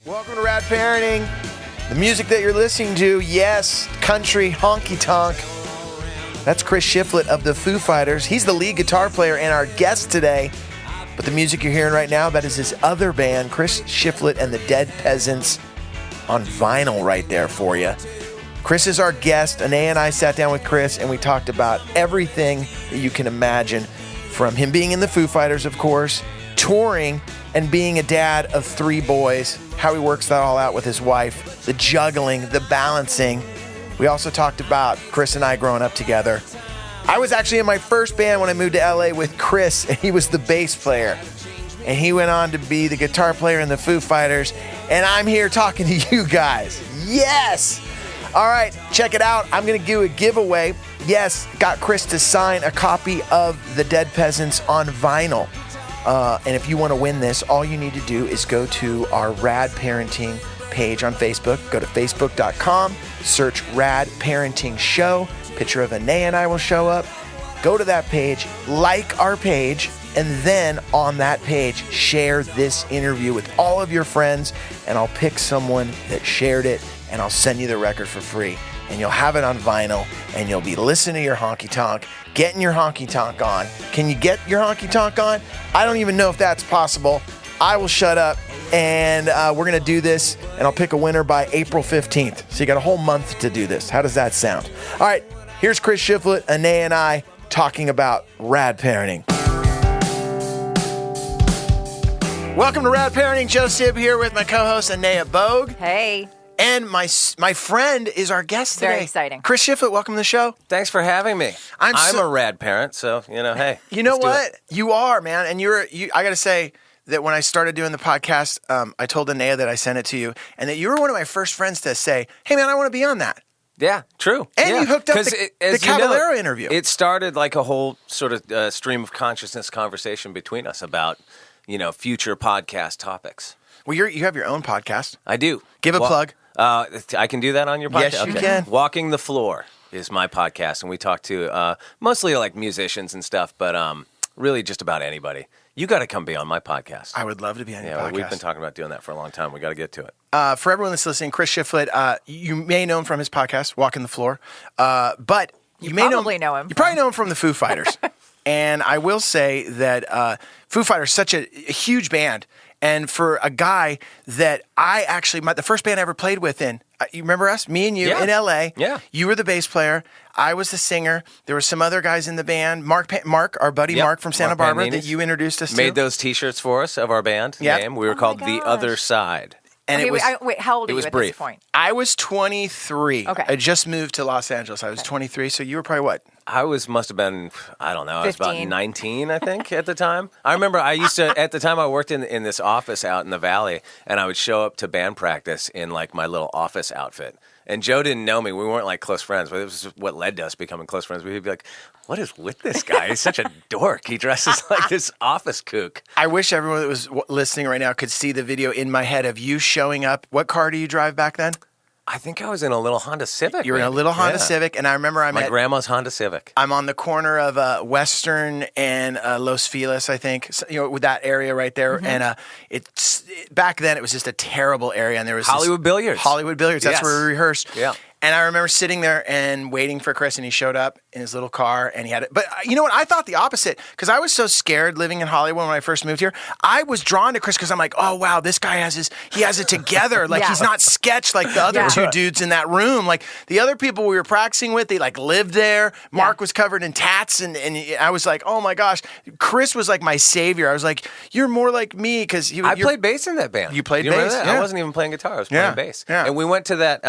Welcome to Rad Parenting. The music that you're listening to, yes, country honky tonk. That's Chris Shiflett of the Foo Fighters. He's the lead guitar player and our guest today. But the music you're hearing right now, that is his other band, Chris Shiflett and the Dead Peasants, on vinyl right there for you. Chris is our guest. Anea and I sat down with Chris and we talked about everything that you can imagine, from him being in the Foo Fighters, of course, touring, and being a dad of 3 boys, how he works that all out with his wife, the juggling, the balancing. We also talked about Chris and I growing up together. I was actually in my first band when I moved to LA with Chris, and he was the bass player. And he went on to be the guitar player in the Foo Fighters, and I'm here talking to you guys. Yes! All right, check it out. I'm going to do a giveaway. Yes, got Chris to sign a copy of The Dead Peasants on vinyl. And if you want to win this, all you need to do is go to our Rad Parenting page on Facebook. Go to facebook.com, search Rad Parenting Show. Picture of Anea and I will show up. Go to that page, like our page, and then on that page, share this interview with all of your friends, and I'll pick someone that shared it, and I'll send you the record for free. And you'll have it on vinyl, and you'll be listening to your honky-tonk, getting your honky-tonk on. Can you get your honky-tonk on? I don't even know if that's possible. I will shut up, and we're going to do this, and I'll pick a winner by April 15th. So you got a whole month to do this. How does that sound? All right, here's Chris Shiflett, Anea, and I talking about Rad Parenting. Welcome to Rad Parenting. Joe Sib here with my co-host, Anea Bogue. Hey. And my friend is our guest today. Very exciting. Chris Shiflett, welcome to the show. Thanks for having me. I'm a rad parent, so, hey. You know what? You are, man. And I got to say that when I started doing the podcast, I told Anea that I sent it to you, and that you were one of my first friends to say, hey, man, I want to be on that. Yeah, true. And you hooked up the Caballero interview. It started like a whole sort of stream of consciousness conversation between us about, future podcast topics. Well, you have your own podcast. I do. Give a plug. I can do that on your podcast? Yes, you can. Walking the Floor is my podcast, and we talk to mostly like musicians and stuff, but really just about anybody. You got to come be on my podcast. I would love to be on your podcast. We've been talking about doing that for a long time. We got to get to it. For everyone that's listening, Chris Shiflett, you may know him from his podcast, Walking the Floor, but you may probably know him. You probably know him from the Foo Fighters. And I will say that Foo Fighters is such a huge band. And for a guy that I actually, the first band I ever played with you remember us? Me and you in L.A. Yeah. You were the bass player. I was the singer. There were some other guys in the band. Mark, our buddy Mark from Santa Barbara that you introduced us to. Made those T-shirts for us of our band name. We were called The Other Side. And wait, how old are you at brief. this point? I was 23. Okay. I just moved to Los Angeles. I was 23, so you were probably what? Must have been, I don't know, I was 15. about 19, I think, at the time. I remember at the time I worked in this office out in the Valley, and I would show up to band practice in like my little office outfit. And Joe didn't know me. We weren't like close friends, but it was what led to us becoming close friends. We'd be like, what is with this guy? He's such a dork. He dresses like this office kook. I wish everyone that was listening right now could see the video in my head of you showing up. What car do you drive back then? I think I was in a little Honda Civic. You were in a little Honda Civic, and I remember my grandma's Honda Civic. I'm on the corner of Western and Los Feliz, I think, with that area right there. Mm-hmm. And back then it was just a terrible area, and there was Hollywood Billiards. That's where we rehearsed. Yeah. And I remember sitting there and waiting for Chris, and he showed up in his little car, and he had it. But you know what? I thought the opposite, because I was so scared living in Hollywood when I first moved here. I was drawn to Chris because I'm like, oh, wow, this guy he has it together. Like, he's not sketched like the other two dudes in that room. Like, the other people we were practicing with, they, like, lived there. Mark was covered in tats, and I was like, oh, my gosh. Chris was, like, my savior. I was like, you're more like me, because I played bass in that band. You played bass? Yeah. I wasn't even playing guitar. I was playing bass. Yeah. And we went to that...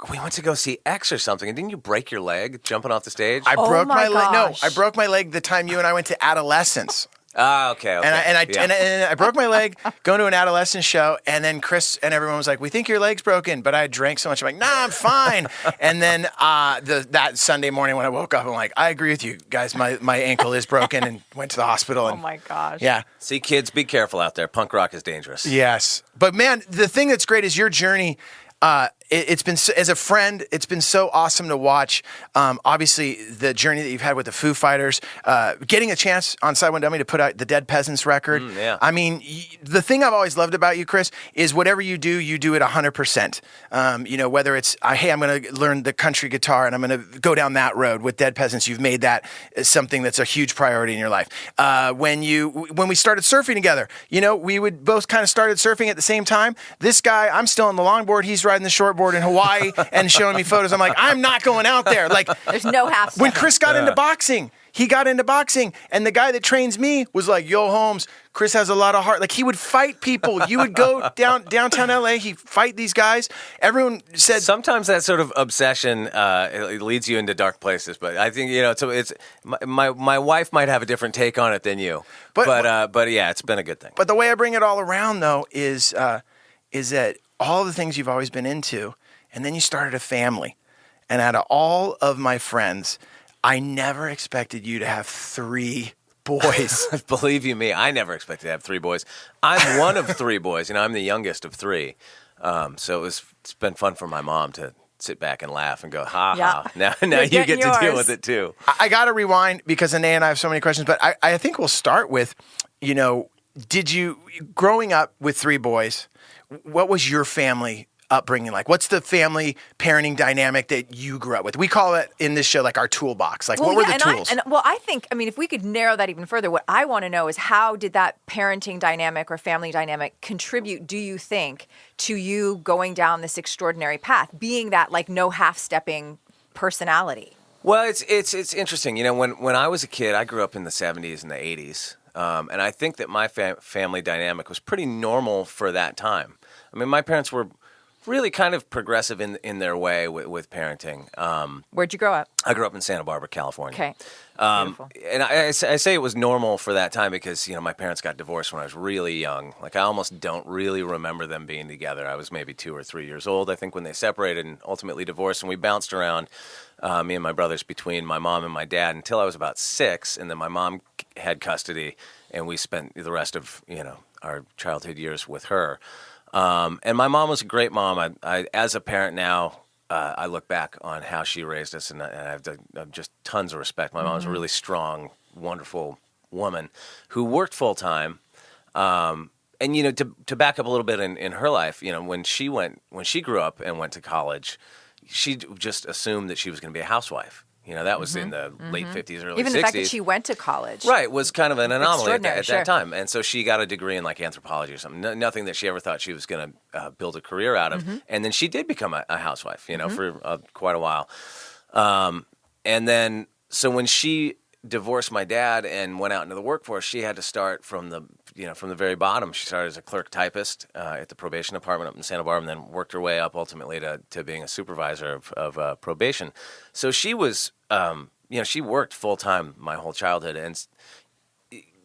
we went to go see X or something, and didn't you break your leg jumping off the stage? I broke my leg. No, I broke my leg the time you and I went to Adolescence. Okay. And I broke my leg going to an Adolescence show, and then Chris and everyone was like, "We think your leg's broken," but I drank so much. I'm like, "Nah, I'm fine." And then that Sunday morning when I woke up, I'm like, "I agree with you guys. My ankle is broken," and went to the hospital. And, oh my gosh. Yeah. See, kids, be careful out there. Punk rock is dangerous. Yes, but man, the thing that's great is your journey. it's been, as a friend, it's been so awesome to watch. Obviously, the journey that you've had with the Foo Fighters, getting a chance on Side One Dummy to put out the Dead Peasants record. Yeah. I mean, the thing I've always loved about you, Chris, is whatever you do it 100%. Whether it's, hey, I'm going to learn the country guitar and I'm going to go down that road with Dead Peasants, you've made that something that's a huge priority in your life. When we started surfing together, we would both kind of started surfing at the same time. This guy, I'm still on the longboard, he's riding the shortboard in Hawaii and showing me photos. I'm like, I'm not going out there. Like, there's no half. When Chris got into boxing, he got into boxing, and the guy that trains me was like, yo, Holmes, Chris has a lot of heart. Like, he would fight people. You would go downtown L.A., he'd fight these guys. Everyone said... Sometimes that sort of obsession it leads you into dark places, but I think, it's my wife might have a different take on it than you. But yeah, it's been a good thing. But the way I bring it all around, though, is that all the things you've always been into, and then you started a family. And out of all of my friends, I never expected you to have 3 boys. Believe you me, I never expected to have 3 boys. I'm one of 3 boys. I'm the youngest of 3. So it's been fun for my mom to sit back and laugh and go, ha. Now you get to deal with it too. I got to rewind because Anea and I have so many questions, but I think we'll start with, did you, growing up with 3 boys, what was your family upbringing like? What's the family parenting dynamic that you grew up with? We call it in this show like our toolbox. Like, what were the tools? I think, if we could narrow that even further, what I want to know is how did that parenting dynamic or family dynamic contribute, do you think, to you going down this extraordinary path, being that like no half-stepping personality? Well, it's interesting. When I was a kid, I grew up in the 70s and the 80s. And I think that my family dynamic was pretty normal for that time. My parents were really kind of progressive in their way with parenting. Where'd you grow up? I grew up in Santa Barbara, California. Okay. Beautiful. And I say it was normal for that time because, my parents got divorced when I was really young. Like, I almost don't really remember them being together. I was maybe 2 or 3 years old, I think, when they separated and ultimately divorced. And we bounced around, me and my brothers, between my mom and my dad until I was about 6. And then my mom had custody, and we spent the rest of, our childhood years with her. And my mom was a great mom. I as a parent now, I look back on how she raised us, and I have just tons of respect. My mom was a really strong, wonderful woman who worked full time. And to back up a little bit in her life, when she grew up and went to college, she just assumed that she was going to be a housewife. That was in the late 50s, early 60s. Even the fact that she went to college. Right, was kind of an anomaly at Extraordinary, that time. And so she got a degree in like anthropology or something. Nothing that she ever thought she was going to build a career out of. And then she did become a housewife, for quite a while. And then, so when she divorced my dad and went out into the workforce, she had to start from the very bottom. She started as a clerk typist at the probation department up in Santa Barbara, and then worked her way up ultimately to being a supervisor of probation. So she was, she worked full time my whole childhood, and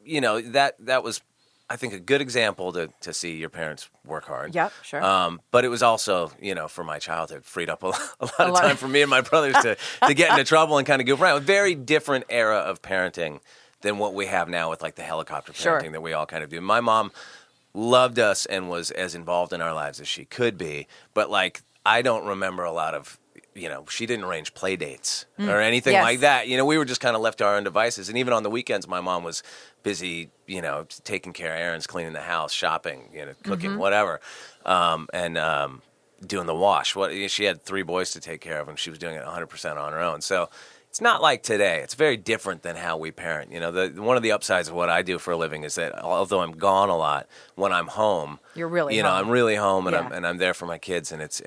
that was, I think, a good example to see your parents work hard. Yep, sure. But it was also, for my childhood, freed up a lot of time for me and my brothers to get into trouble and kind of goof around. A very different era of parenting than what we have now with like the helicopter parenting that we all kind of do. My mom loved us and was as involved in our lives as she could be, but like I don't remember a lot of, she didn't arrange play dates or anything like that. We were just kind of left to our own devices. And even on the weekends, my mom was busy, taking care of errands, cleaning the house, shopping, cooking, whatever, and doing the wash. She had 3 boys to take care of, and she was doing it 100% on her own. So it's not like today. It's very different than how we parent. One of the upsides of what I do for a living is that although I'm gone a lot, when I'm home, you're really home. I'm really home, and I'm there for my kids, and it's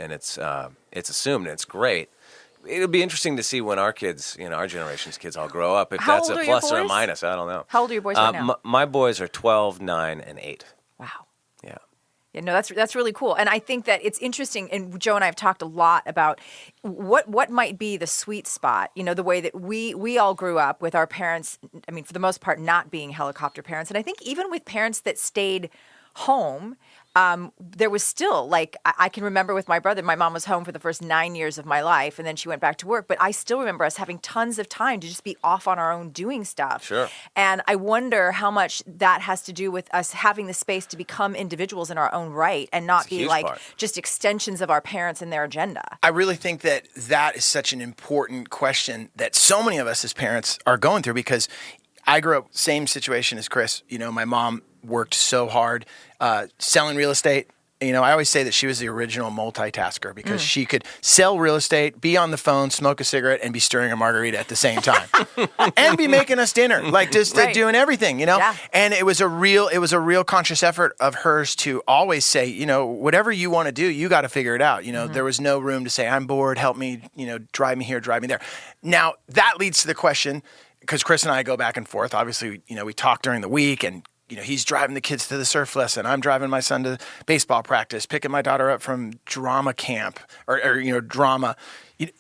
assumed, and it's great. It'll be interesting to see when our kids, our generation's kids, all grow up. If that's a plus or a minus, I don't know. How old are your boys right now? My boys are 12, 9, and 8. Wow. Yeah. Yeah, no, that's really cool. And I think that it's interesting, and Joe and I have talked a lot about what might be the sweet spot, the way that we all grew up with our parents, for the most part, not being helicopter parents. And I think even with parents that stayed home, there was still like, I can remember with my brother, my mom was home for the first 9 years of my life, and then she went back to work. But I still remember us having tons of time to just be off on our own doing stuff. Sure. And I wonder how much that has to do with us having the space to become individuals in our own right and not be like just extensions of our parents and their agenda. I really think that is such an important question that so many of us as parents are going through, because I grew up same situation as Chris. You know, my mom worked so hard selling real estate. You know, I always say that she was the original multitasker because she could sell real estate, be on the phone, smoke a cigarette, and be stirring a margarita at the same time, and be making us dinner, like just doing everything. You know, and it was a real conscious effort of hers to always say, you know, whatever you want to do, you got to figure it out. You know, there was no room to say, I'm bored, help me, you know, drive me here, drive me there. Now that leads to the question, because Chris and I go back and forth. Obviously, you know, we talk during the week, and you know, he's driving the kids to the surf lesson. I'm driving my son to baseball practice, picking my daughter up from drama camp or you know, drama.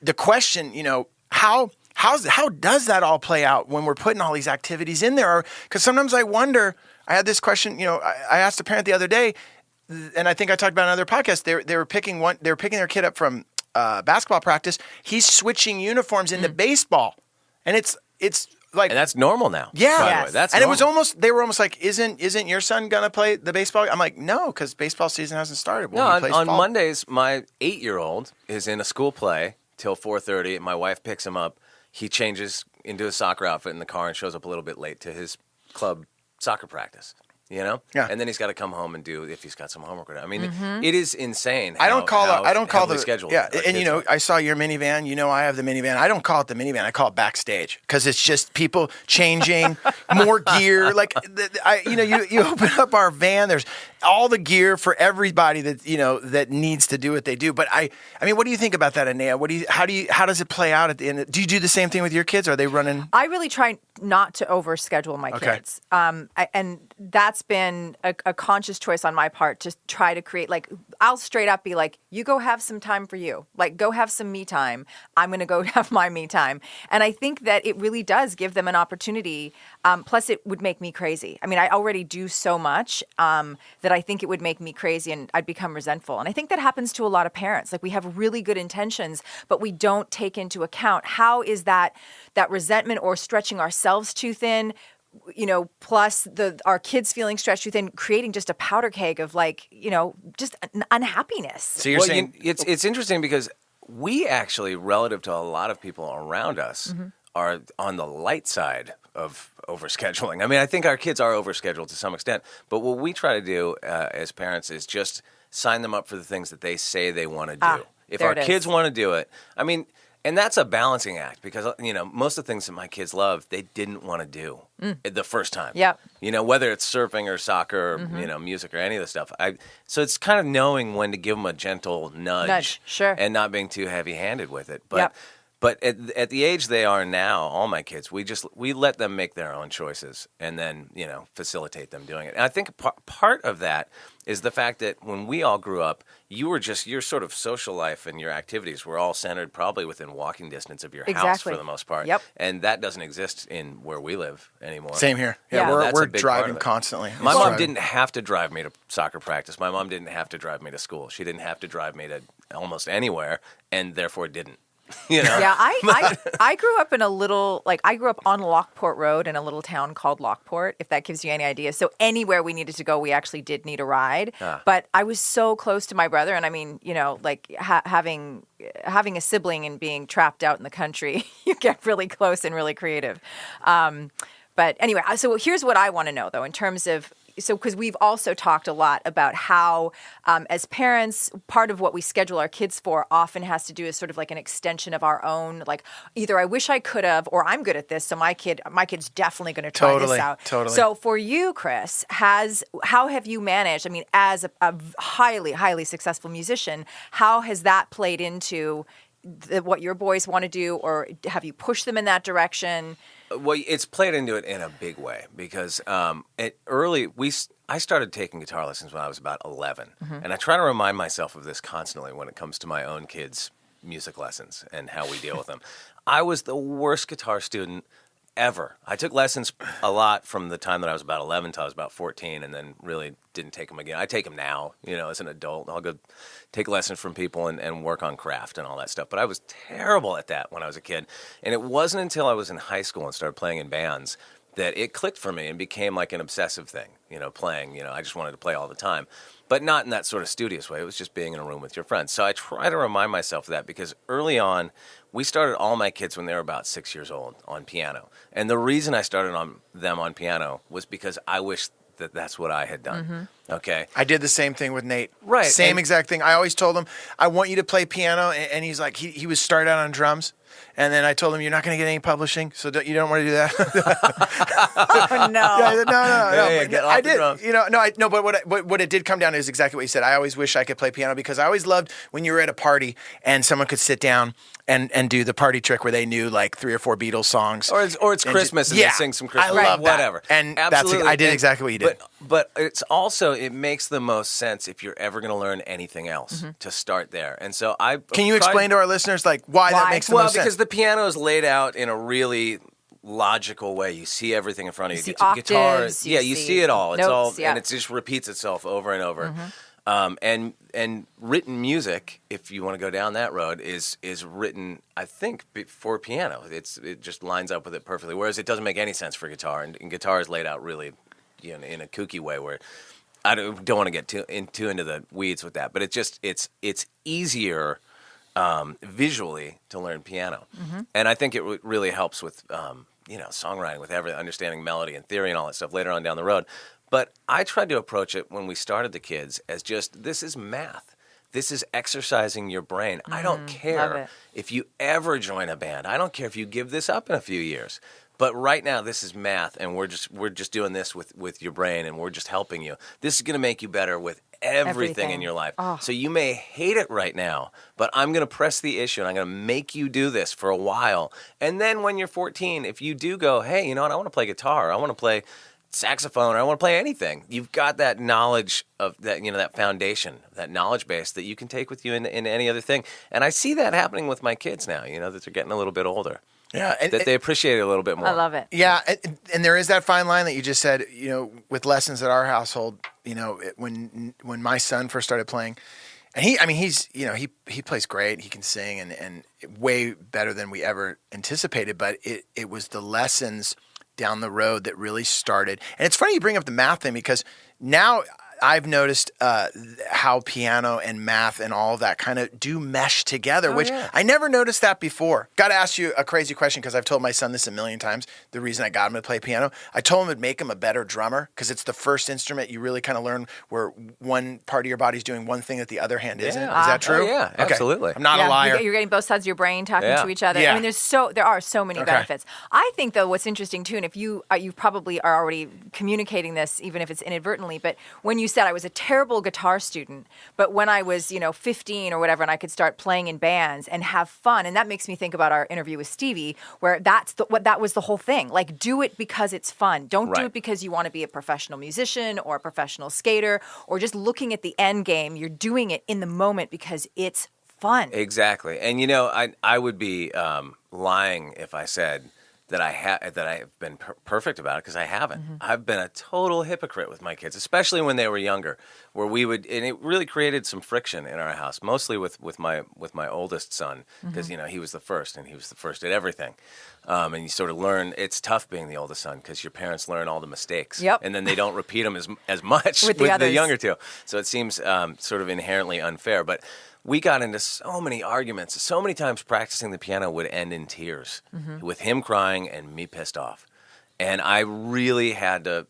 The question, you know, how does that all play out when we're putting all these activities in there? Because sometimes I wonder. I had this question. You know, I asked a parent the other day, and I think I talked about it on another podcast. They were picking their kid up from basketball practice. He's switching uniforms into baseball, and it's like, and that's normal now. Yeah. By the way. That's and normal. they were almost like, isn't your son going to play the baseball? I'm like, no, because baseball season hasn't started. No, on Mondays, my 8-year-old is in a school play till 4:30, and my wife picks him up. He changes into a soccer outfit in the car and shows up a little bit late to his club soccer practice. You know, and then he's got to come home and do if he's got some homework. I mean, it is insane. I don't call the schedule. Yeah, and you know, I saw your minivan. You know, I have the minivan. I don't call it the minivan. I call it backstage because it's just people changing, more gear. Like, you open up our van. There's all the gear for everybody that needs to do what they do. But I mean, what do you think about that, Anea? How does it play out at the end? Do you do the same thing with your kids? Are they running? I really try not to overschedule my kids, and that's been a conscious choice on my part to try to create, like, I'll straight up be like, you go have some time for you. Like, go have some me time. I'm going to go have my me time. And I think that it really does give them an opportunity. Plus, it would make me crazy. I mean, I already do so much that I think it would make me crazy and I'd become resentful. And I think that happens to a lot of parents. Like, we have really good intentions, but we don't take into account how is that resentment or stretching ourselves too thin, you know, plus our kids feeling stretched too thin, creating just a powder keg of, like, you know, just unhappiness. So you're saying it's interesting because we actually, relative to a lot of people around us, are on the light side of overscheduling. I mean, I think our kids are overscheduled to some extent, but what we try to do as parents is just sign them up for the things that they say they want to do. If our kids want to do it, I mean. And that's a balancing act because, you know, most of the things that my kids love, they didn't want to do the first time. Yep. You know, whether it's surfing or soccer or, you know, music or any of the stuff. So it's kind of knowing when to give them a gentle nudge. Sure. And not being too heavy-handed with it. But at the age they are now, all my kids, we let them make their own choices and then, you know, facilitate them doing it. And I think part of that is the fact that when we all grew up, your sort of social life and your activities were all centered probably within walking distance of your house for the most part. Yep. And that doesn't exist in where we live anymore. Same here. Yeah, we're driving constantly. My mom didn't have to drive me to soccer practice. My mom didn't have to drive me to school. She didn't have to drive me to almost anywhere, and therefore didn't. You know? Yeah, I grew up in I grew up on Lockport Road in a little town called Lockport, if that gives you any idea. So anywhere we needed to go, we actually did need a ride. But I was so close to my brother. And I mean, you know, like having a sibling and being trapped out in the country, you get really close and really creative. But anyway, so here's what I want to know, though, in terms of, because we've also talked a lot about how, as parents, part of what we schedule our kids for often has to do is sort of like an extension of our own, like either I wish I could have, or I'm good at this, so my kid's definitely going to try this out. Totally. So for you, Chris, how have you managed? I mean, as a highly, highly successful musician, how has that played into what your boys want to do, or have you pushed them in that direction? Well, it's played into it in a big way because I started taking guitar lessons when I was about 11, and I try to remind myself of this constantly when it comes to my own kids' music lessons and how we deal with them. I was the worst guitar student ever. I took lessons a lot from the time that I was about 11 till I was about 14, and then really didn't take them again. I take them now, as an adult. I'll go take lessons from people and work on craft and all that stuff. But I was terrible at that when I was a kid. And it wasn't until I was in high school and started playing in bands that it clicked for me and became like an obsessive thing, playing. I just wanted to play all the time. But not in that sort of studious way. It was just being in a room with your friends. So I try to remind myself of that because early on, we started all my kids when they were about 6 years old on piano. And the reason I started them on piano was because I wished that's what I had done. Okay. I did the same thing with Nate. Right. Same exact thing. I always told him, I want you to play piano. And he's like, he was started out on drums. And then I told him, you're not going to get any publishing, so you don't want to do that. Oh, no. Yeah, no. Yeah, get off I the did. drums. But what it did come down to is exactly what you said. I always wish I could play piano because I always loved when you were at a party and someone could sit down and do the party trick where they knew like 3 or 4 Beatles songs. Or it's Christmas and they sing some Christmas. I love that. Whatever. And absolutely. I did exactly what you did. But it's also, it makes the most sense if you're ever going to learn anything else to start there. And so Can you explain to our listeners like why that makes the most sense? Well, because the piano is laid out in a really logical way. You see everything in front of you. See Guitar, octaves, you see it all. Notes, and it just repeats itself over and over. And written music, if you want to go down that road, is written, I think, for piano. It just lines up with it perfectly. Whereas it doesn't make any sense for guitar, and guitar is laid out really, in a kooky way where I don't want to get too into the weeds with that. But it's easier visually to learn piano, and I think it really helps with songwriting, with understanding melody and theory and all that stuff later on down the road. But I tried to approach it when we started the kids as just, this is math. This is exercising your brain. I don't care if you ever join a band. I don't care if you give this up in a few years. But right now, this is math, and we're just doing this with your brain, and we're just helping you. This is going to make you better with everything in your life. Oh. So you may hate it right now, but I'm going to press the issue, and I'm going to make you do this for a while. And then when you're 14, if you do go, hey, you know what, I want to play guitar, I want to play saxophone, or I want to play anything, you've got that knowledge of that, that foundation, that knowledge base that you can take with you in any other thing. And I see that happening with my kids now, that they're getting a little bit older. Yeah, that they appreciate it a little bit more. I love it. Yeah, and there is that fine line that you just said, with lessons at our household, when my son first started playing, and he plays great, he can sing and way better than we ever anticipated, but it was the lessons down the road that really started. And it's funny you bring up the math thing because now I've noticed how piano and math and all of that kind of do mesh together, which I never noticed that before. Got to ask you a crazy question because I've told my son this a million times. The reason I got him to play piano, I told him it'd make him a better drummer because it's the first instrument you really kind of learn where one part of your body's doing one thing that the other hand isn't. Is that true? Oh, yeah, absolutely. I'm not a liar. You're getting both sides of your brain talking to each other. Yeah. I mean, there are so many benefits. I think, though, what's interesting, too, and if you probably are already communicating this, even if it's inadvertently, but when you said I was a terrible guitar student, but when I was, 15 or whatever, and I could start playing in bands and have fun, and that makes me think about our interview with Stevie, where that was the whole thing. Like, do it because it's fun. Don't do it because you want to be a professional musician or a professional skater or just looking at the end game. You're doing it in the moment because it's fun. Exactly. And I would be lying if I said that I have been perfect about it, because I haven't. I've been a total hypocrite with my kids, especially when they were younger, where and it really created some friction in our house, mostly with my oldest son, because he was the first, and he was the first at everything. And you sort of learn, it's tough being the oldest son because your parents learn all the mistakes, and then they don't repeat them as much with the younger two. So it seems sort of inherently unfair, but we got into so many arguments. So many times practicing the piano would end in tears, with him crying and me pissed off. And I really had to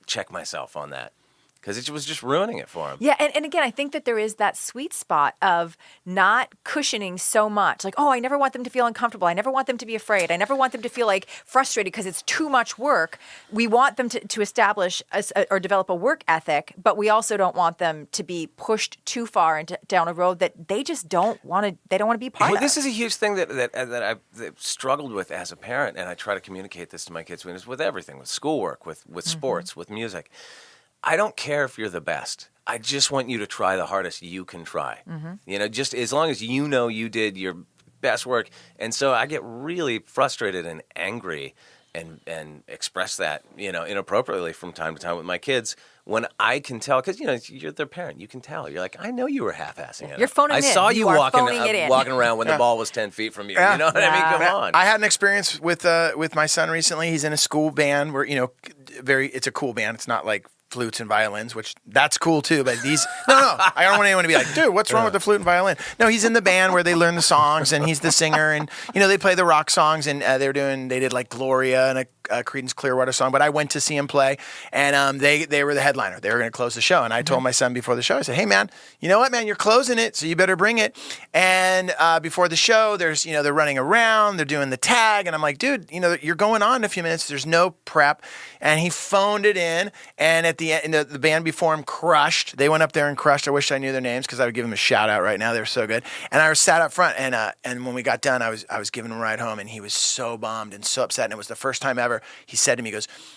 check myself on that, because it was just ruining it for him. Yeah, and again, I think that there is that sweet spot of not cushioning so much. Like, I never want them to feel uncomfortable. I never want them to be afraid. I never want them to feel like frustrated because it's too much work. We want them to establish or develop a work ethic, but we also don't want them to be pushed too far down a road that they just don't want to. They don't want to be part of. This is a huge thing that I've struggled with as a parent, and I try to communicate this to my kids with everything, with schoolwork, with sports, with music. I don't care if you're the best. I just want you to try the hardest you can try. Just as long as you did your best work. And so I get really frustrated and angry and express that, inappropriately from time to time with my kids when I can tell, because, you're their parent. You can tell. You're like, I know you were half-assing it. You're phoning I it in. saw you are walking around when the Yeah. ball was 10 feet from you. Yeah. You know what I mean? Come on. I had an experience with my son recently. He's in a school band where, it's a cool band. It's not like flutes and violins, which that's cool too. But no, I don't want anyone to be like, dude, what's wrong with the flute and violin? No, he's in the band where they learn the songs, and he's the singer, and they play the rock songs, and they did like Gloria and a Creedence Clearwater song. But I went to see him play, and they were the headliner. They were going to close the show, and I told my son before the show, I said, hey man, you know what, man, you're closing it, so you better bring it. And before the show, there's they're running around, they're doing the tag, and I'm like, dude, you're going on in a few minutes. There's no prep, and he phoned it in, and at the end, the band before him crushed. They went up there and crushed. I wish I knew their names because I would give them a shout out right now. They're so good. And I was sat up front, and when we got done, I was giving him a ride home, and he was so bummed and so upset. And it was the first time ever he said to me,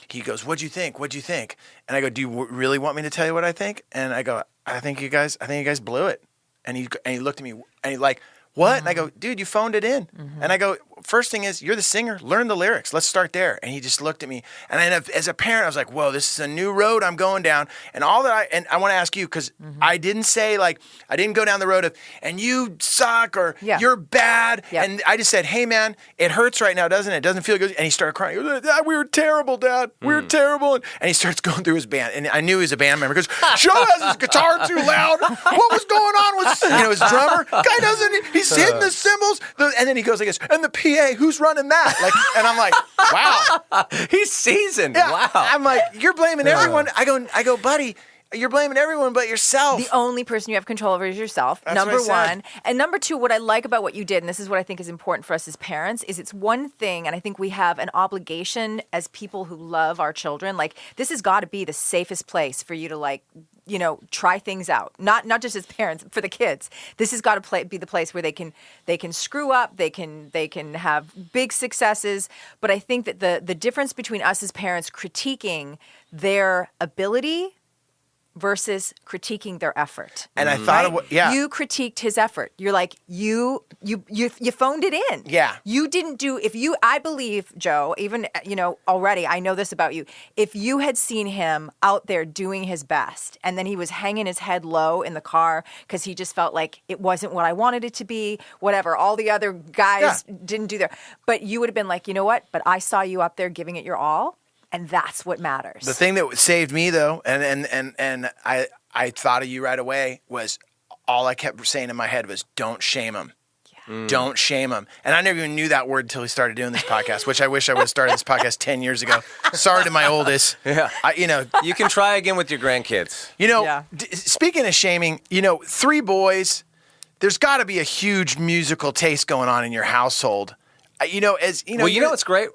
he goes, what'd you think? What'd you think? And I go, do you really want me to tell you what I think? And I go, I think you guys blew it. And he looked at me, and he's like, what? And I go, dude, you phoned it in. And I go, first thing is, you're the singer. Learn the lyrics. Let's start there. And he just looked at me. And then as a parent, I was like, whoa, this is a new road I'm going down. And I want to ask you, because I didn't say, I didn't go down the road of, and you suck, or you're bad. Yeah. And I just said, hey, man, it hurts right now, doesn't it? It doesn't feel good. And he started crying. He goes, Dad, we were terrible, Dad. We were terrible. And he starts going through his band. And I knew he was a band member. He goes, Joe has his guitar too loud. What was going on with his drummer? Guy doesn't, he's hitting the cymbals. And then he goes like this, and the PA, who's running that? And I'm like, wow. He's seasoned. Yeah. Wow. I'm like, you're blaming everyone. I go, buddy, you're blaming everyone but yourself. The only person you have control over is yourself, That's number what I said. one. And number two, what I like about what you did, and this is what I think is important for us as parents, is it's one thing, and I think we have an obligation as people who love our children. This has got to be the safest place for you to try things out. Not just as parents, for the kids. This has got to be the place where they can screw up, they can have big successes. But I think that the difference between us as parents critiquing their ability versus critiquing their effort. And I thought of what, yeah. You critiqued his effort. You're like, you phoned it in. Yeah. You didn't do, I believe, Joe, even, already, I know this about you. If you had seen him out there doing his best, and then he was hanging his head low in the car because he just felt like it wasn't what I wanted it to be, whatever, all the other guys didn't do their, but you would have been like, you know what? But I saw you up there giving it your all. And that's what matters. The thing that saved me, though, and I thought of you right away, was all I kept saying in my head was, don't shame him. Yeah. Don't shame him. And I never even knew that word until we started doing this podcast, which I wish I would have started this podcast 10 years ago. Sorry to my oldest. Yeah. You can try again with your grandkids. Speaking of shaming, 3 boys, there's got to be a huge musical taste going on in your household. What's great?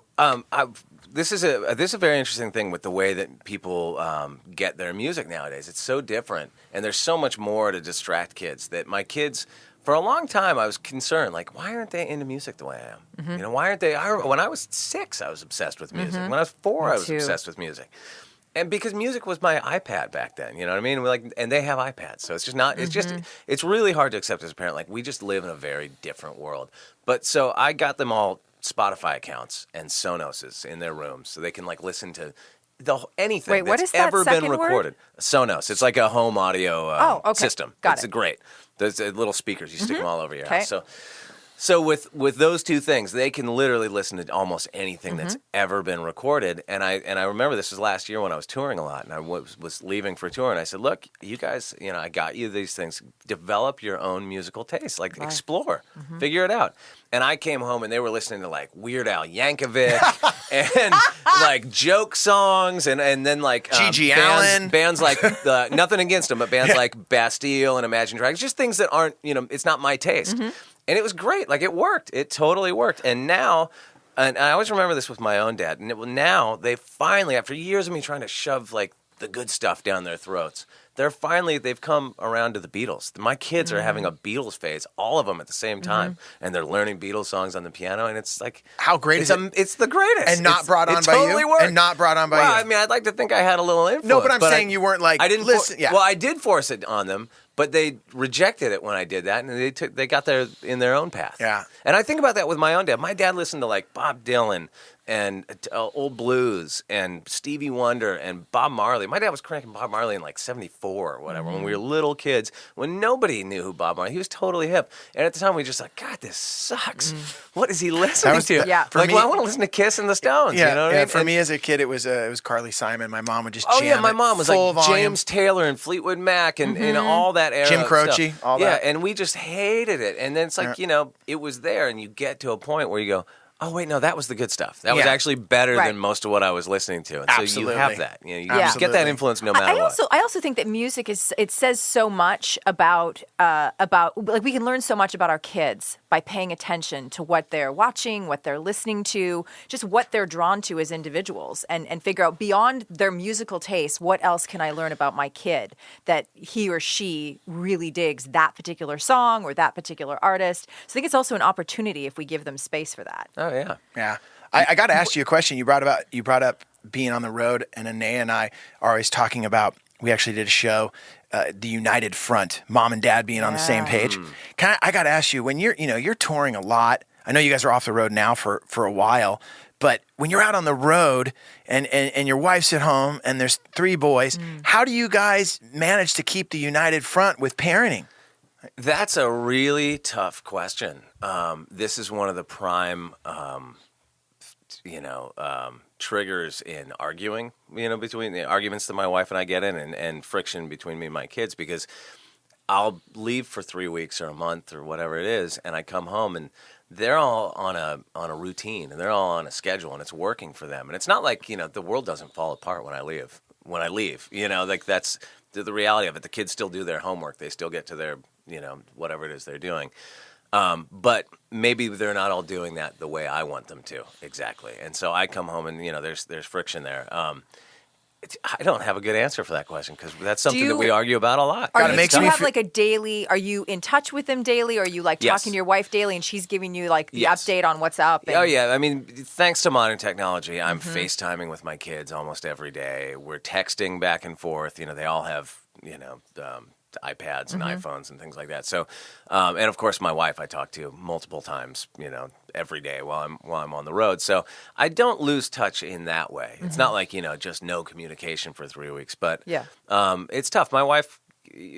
This is a very interesting thing with the way that people get their music nowadays. It's so different, and there's so much more to distract kids that my kids, for a long time, I was concerned, why aren't they into music the way I am? Mm-hmm. Why aren't they? When I was 6, I was obsessed with music. When I was 4, I was obsessed with music. And because music was my iPad back then, you know what I mean? And they have iPads, so it's just not. It's it's really hard to accept as a parent. We just live in a very different world. But so I got them all Spotify accounts and Sonoses in their rooms, so they can listen to anything Wait, what that's is that ever been second word? recorded. Sonos. It's like a home audio system. Got it's it. Great. There's little speakers. You stick them all over your house. So with those two things, they can literally listen to almost anything that's ever been recorded. And I remember this was last year when I was touring a lot, and I was leaving for a tour, and I said, look, you guys, I got you these things. Develop your own musical taste. Explore. Figure it out. And I came home, and they were listening to Weird Al Yankovic and joke songs, and then Gigi Allen. bands like nothing against them, but bands like Bastille and Imagine Dragons, just things that aren't, it's not my taste. And it was great. It worked. It totally worked. And now, and I always remember this with my own dad, and now they finally, after years of me trying to shove the good stuff down their throats, they've come around to the Beatles. My kids are having a Beatles phase, all of them at the same time, and they're learning Beatles songs on the piano, and it's how great is it? It's the greatest. And not brought on by totally you? Worked. And not brought on by you? Well, I mean, I'd like to think I had a little influence. No, but I'm saying you weren't I didn't listen. Well, I did force it on them, But they rejected it when I did that, and they got there in their own path. Yeah. And I think about that with my own dad. My dad listened to like Bob Dylan and old blues and Stevie Wonder and Bob Marley. My dad was cranking Bob Marley in like 74 or whatever when we were little kids, when nobody knew who Bob Marley. He was totally hip. And at the time we were just like, God, this sucks. What is he listening to? Yeah. Like, me, well, I want to listen to Kiss and the Stones. Yeah, You know what I mean? For me as a kid, it was Carly Simon. My mom would just Oh jam yeah, my it mom was full like volume. James Taylor and Fleetwood Mac and all that era. Jim of Croce, stuff. all that. Yeah, and we just hated it. And then it's like, it was there, and you get to a point where you go, oh wait, no, that was the good stuff. That was actually better than most of what I was listening to. And Absolutely. so you have that. You get Absolutely. that influence no matter what. I also think that music it says so much about like we can learn so much about our kids by paying attention to what they're watching, what they're listening to, just what they're drawn to as individuals, and figure out beyond their musical taste, what else can I learn about my kid that he or she really digs that particular song or that particular artist. So I think it's also an opportunity if we give them space for that. Oh yeah. Yeah. I got to ask you a question. You brought up being on the road, and Anea and I are always talking about, we actually did a show, the United Front, mom and dad being on the same page. I got to ask you, when you're touring a lot, I know you guys are off the road now for a while, but when you're out on the road and your wife's at home and there's 3 boys, how do you guys manage to keep the United Front with parenting? That's a really tough question. This is one of the prime, triggers in arguing, between the arguments that my wife and I get in and friction between me and my kids, because I'll leave for 3 weeks or a month or whatever it is, and I come home and they're all on a routine and they're all on a schedule and it's working for them. And it's not like, the world doesn't fall apart when I leave, like that's the reality of it. The kids still do their homework. They still get to their, whatever it is they're doing. But maybe they're not all doing that the way I want them to, exactly. And so I come home and, there's friction there. I don't have a good answer for that question because that's something that we argue about a lot. Do you have like a daily, are you in touch with them daily? Or are you like talking to your wife daily and she's giving you like the update on what's up? Oh yeah. I mean, thanks to modern technology, I'm FaceTiming with my kids almost every day. We're texting back and forth. They all have, iPads and iPhones and things like that. So, and of course, my wife I talk to multiple times, every day while I'm on the road. So I don't lose touch in that way. It's not like just no communication for 3 weeks. But it's tough. My wife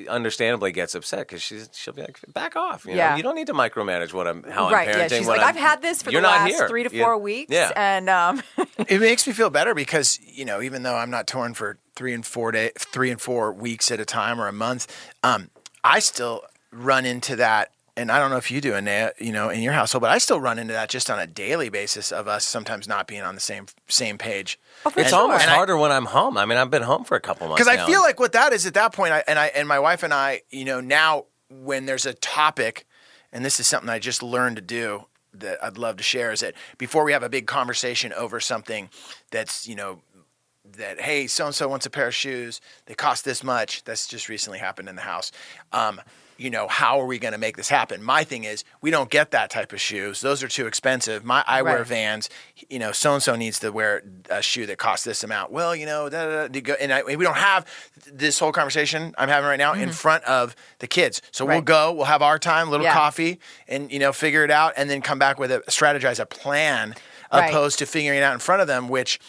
understandably gets upset because she'll be like, back off. You know? You don't need to micromanage how I'm parenting. Yeah, she's like, I've had this for the last 3 to 4 weeks. Yeah. And it makes me feel better because, even though I'm not touring for 3 and 4 weeks at a time or a month, I still run into that. And I don't know if you do, Anea, in your household, but I still run into that just on a daily basis of us sometimes not being on the same page. It's almost harder when I'm home. I mean, I've been home for a couple months now. Because I feel like what that is at that point, and my wife and I, now when there's a topic, and this is something I just learned to do that I'd love to share, is that before we have a big conversation over something that's, that, hey, so-and-so wants a pair of shoes, they cost this much, that's just recently happened in the house. How are we going to make this happen? My thing is, we don't get that type of shoes. Those are too expensive. I wear Vans. So-and-so needs to wear a shoe that costs this amount. Well, we don't have this whole conversation I'm having right now in front of the kids. So we'll have our time, little coffee, and, figure it out, and then come back with strategize a plan, opposed to figuring it out in front of them, which...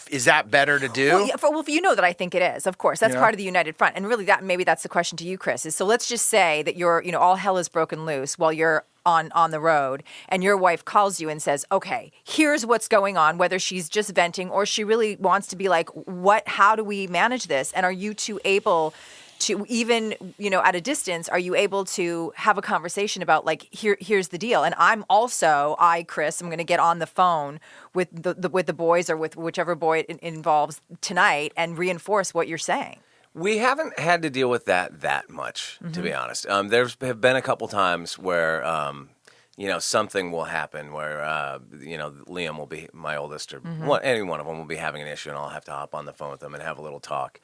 Is that better to do? Well, that I think it is. Of course, that's part of the United Front, and really, maybe that's the question to you, Chris. Is so let's just say that you're, all hell is broken loose while you're on the road, and your wife calls you and says, "Okay, here's what's going on." Whether she's just venting or she really wants to be like, "What? How do we manage this?" And are you two able to, even at a distance, are you able to have a conversation about like, here's the deal? And Chris, I'm going to get on the phone with the boys or with whichever boy it involves tonight and reinforce what you're saying. We haven't had to deal with that much, to be honest. There's have been a couple times where, something will happen where, Liam will be my oldest, or any one of them will be having an issue, and I'll have to hop on the phone with them and have a little talk.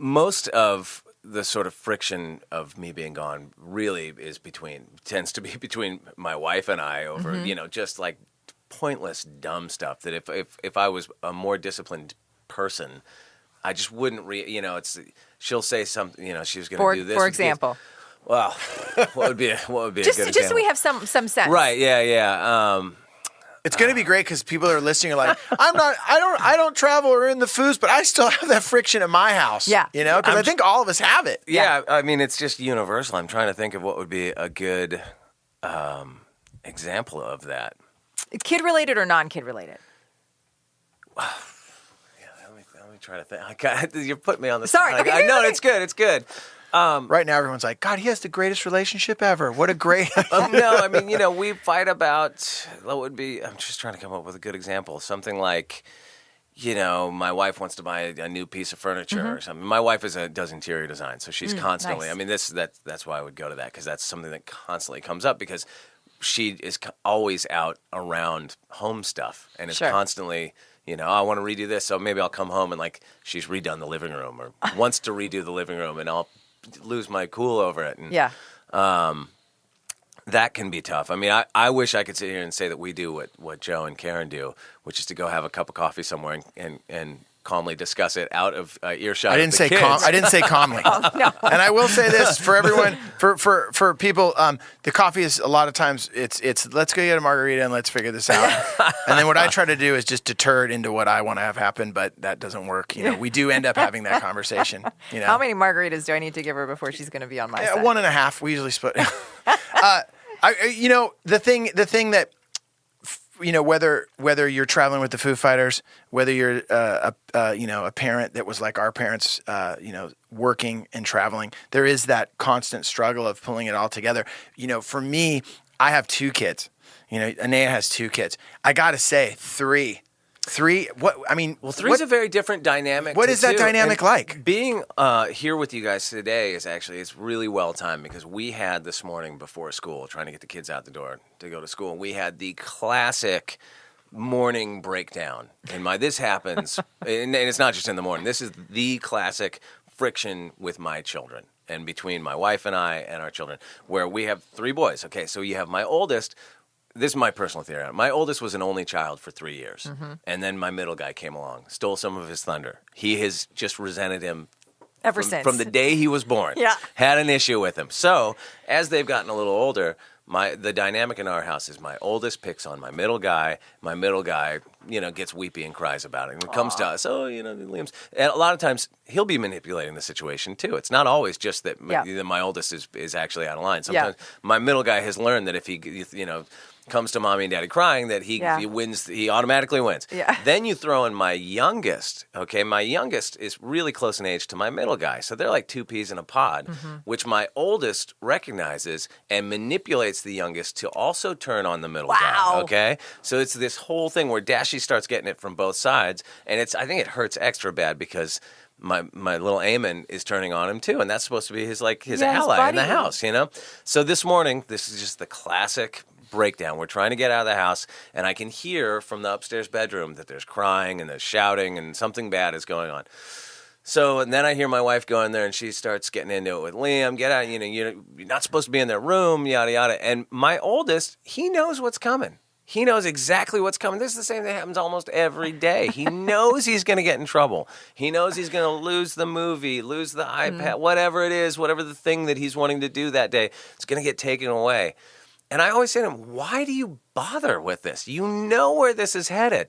Most of the sort of friction of me being gone really tends to be between my wife and I over, just like pointless, dumb stuff that if I was a more disciplined person, I just wouldn't, it's she'll say something. You know, she was going to do this. For example. Well, what would be a good example? Just so we have some sense. Right? Yeah. It's going to be great because people are listening are like, I don't travel or in the foos, but I still have that friction at my house. Yeah. You know, because I think all of us have it. Yeah. I mean, it's just universal. I'm trying to think of what would be a good example of that. Kid related or non-kid related? Yeah, let me try to think. You put me on the Sorry. spot. Okay, I know it's good. It's good. Right now, everyone's like, God, he has the greatest relationship ever. What a great. No, I mean, we fight about what would be. I'm just trying to come up with a good example. Something like, my wife wants to buy a new piece of furniture or something. My wife does interior design, so she's constantly. Nice. I mean, that's why I would go to that because that's something that constantly comes up because she is always out around home stuff and is constantly. I want to redo this, so maybe I'll come home and she's redone the living room or wants to redo the living room, and I'll lose my cool over it. And, that can be tough. I mean, I wish I could sit here and say that we do what Joe and Karen do, which is to go have a cup of coffee somewhere and calmly discuss it out of earshot. I didn't say calmly. Oh, no. And I will say this for everyone, for people, the coffee is a lot of times it's let's go get a margarita and let's figure this out. And then what I try to do is just deter it into what I want to have happen, but that doesn't work. We do end up having that conversation. How many margaritas do I need to give her before she's going to be on my side? 1.5. We usually split. The thing that. Whether you're traveling with the Foo Fighters, whether you're a parent that was like our parents, working and traveling, there is that constant struggle of pulling it all together. For me, I have 2 kids. Anea has 2 kids. I got to say, 3. What I mean? Well, 3's a very different dynamic. What is that dynamic like? Being here with you guys today it's really well timed because we had this morning before school trying to get the kids out the door to go to school, and we had the classic morning breakdown. And this happens, and it's not just in the morning. This is the classic friction with my children and between my wife and I and our children, where we have 3 boys. Okay, so you have my oldest. This is my personal theory. My oldest was an only child for 3 years. And then my middle guy came along, stole some of his thunder. He has just resented him ever since. From the day he was born. Yeah. Had an issue with him. So as they've gotten a little older, the dynamic in our house is my oldest picks on my middle guy. My middle guy, gets weepy and cries about it. And it comes to us, Liam's. And a lot of times he'll be manipulating the situation too. It's not always just that my oldest is actually out of line. Sometimes my middle guy has learned that if he, comes to mommy and daddy crying, that he wins, he automatically wins. Yeah. Then you throw in my youngest. Okay, my youngest is really close in age to my middle guy, so they're like 2 peas in a pod, which my oldest recognizes and manipulates the youngest to also turn on the middle guy. Okay, so it's this whole thing where Dashy starts getting it from both sides, and I think it hurts extra bad because my little Eamon is turning on him too, and that's supposed to be his ally in the house, So this morning, this is just the classic breakdown. We're trying to get out of the house, and I can hear from the upstairs bedroom that there's crying and there's shouting and something bad is going on. So, and then I hear my wife go in there and she starts getting into it with Liam. Get out, you're not supposed to be in their room, yada, yada. And my oldest, he knows what's coming. He knows exactly what's coming. This is the same thing that happens almost every day. He knows he's going to get in trouble. He knows he's going to lose the movie, lose the iPad, whatever it is, whatever the thing that he's wanting to do that day, it's going to get taken away. And I always say to him, why do you bother with this? You know where this is headed.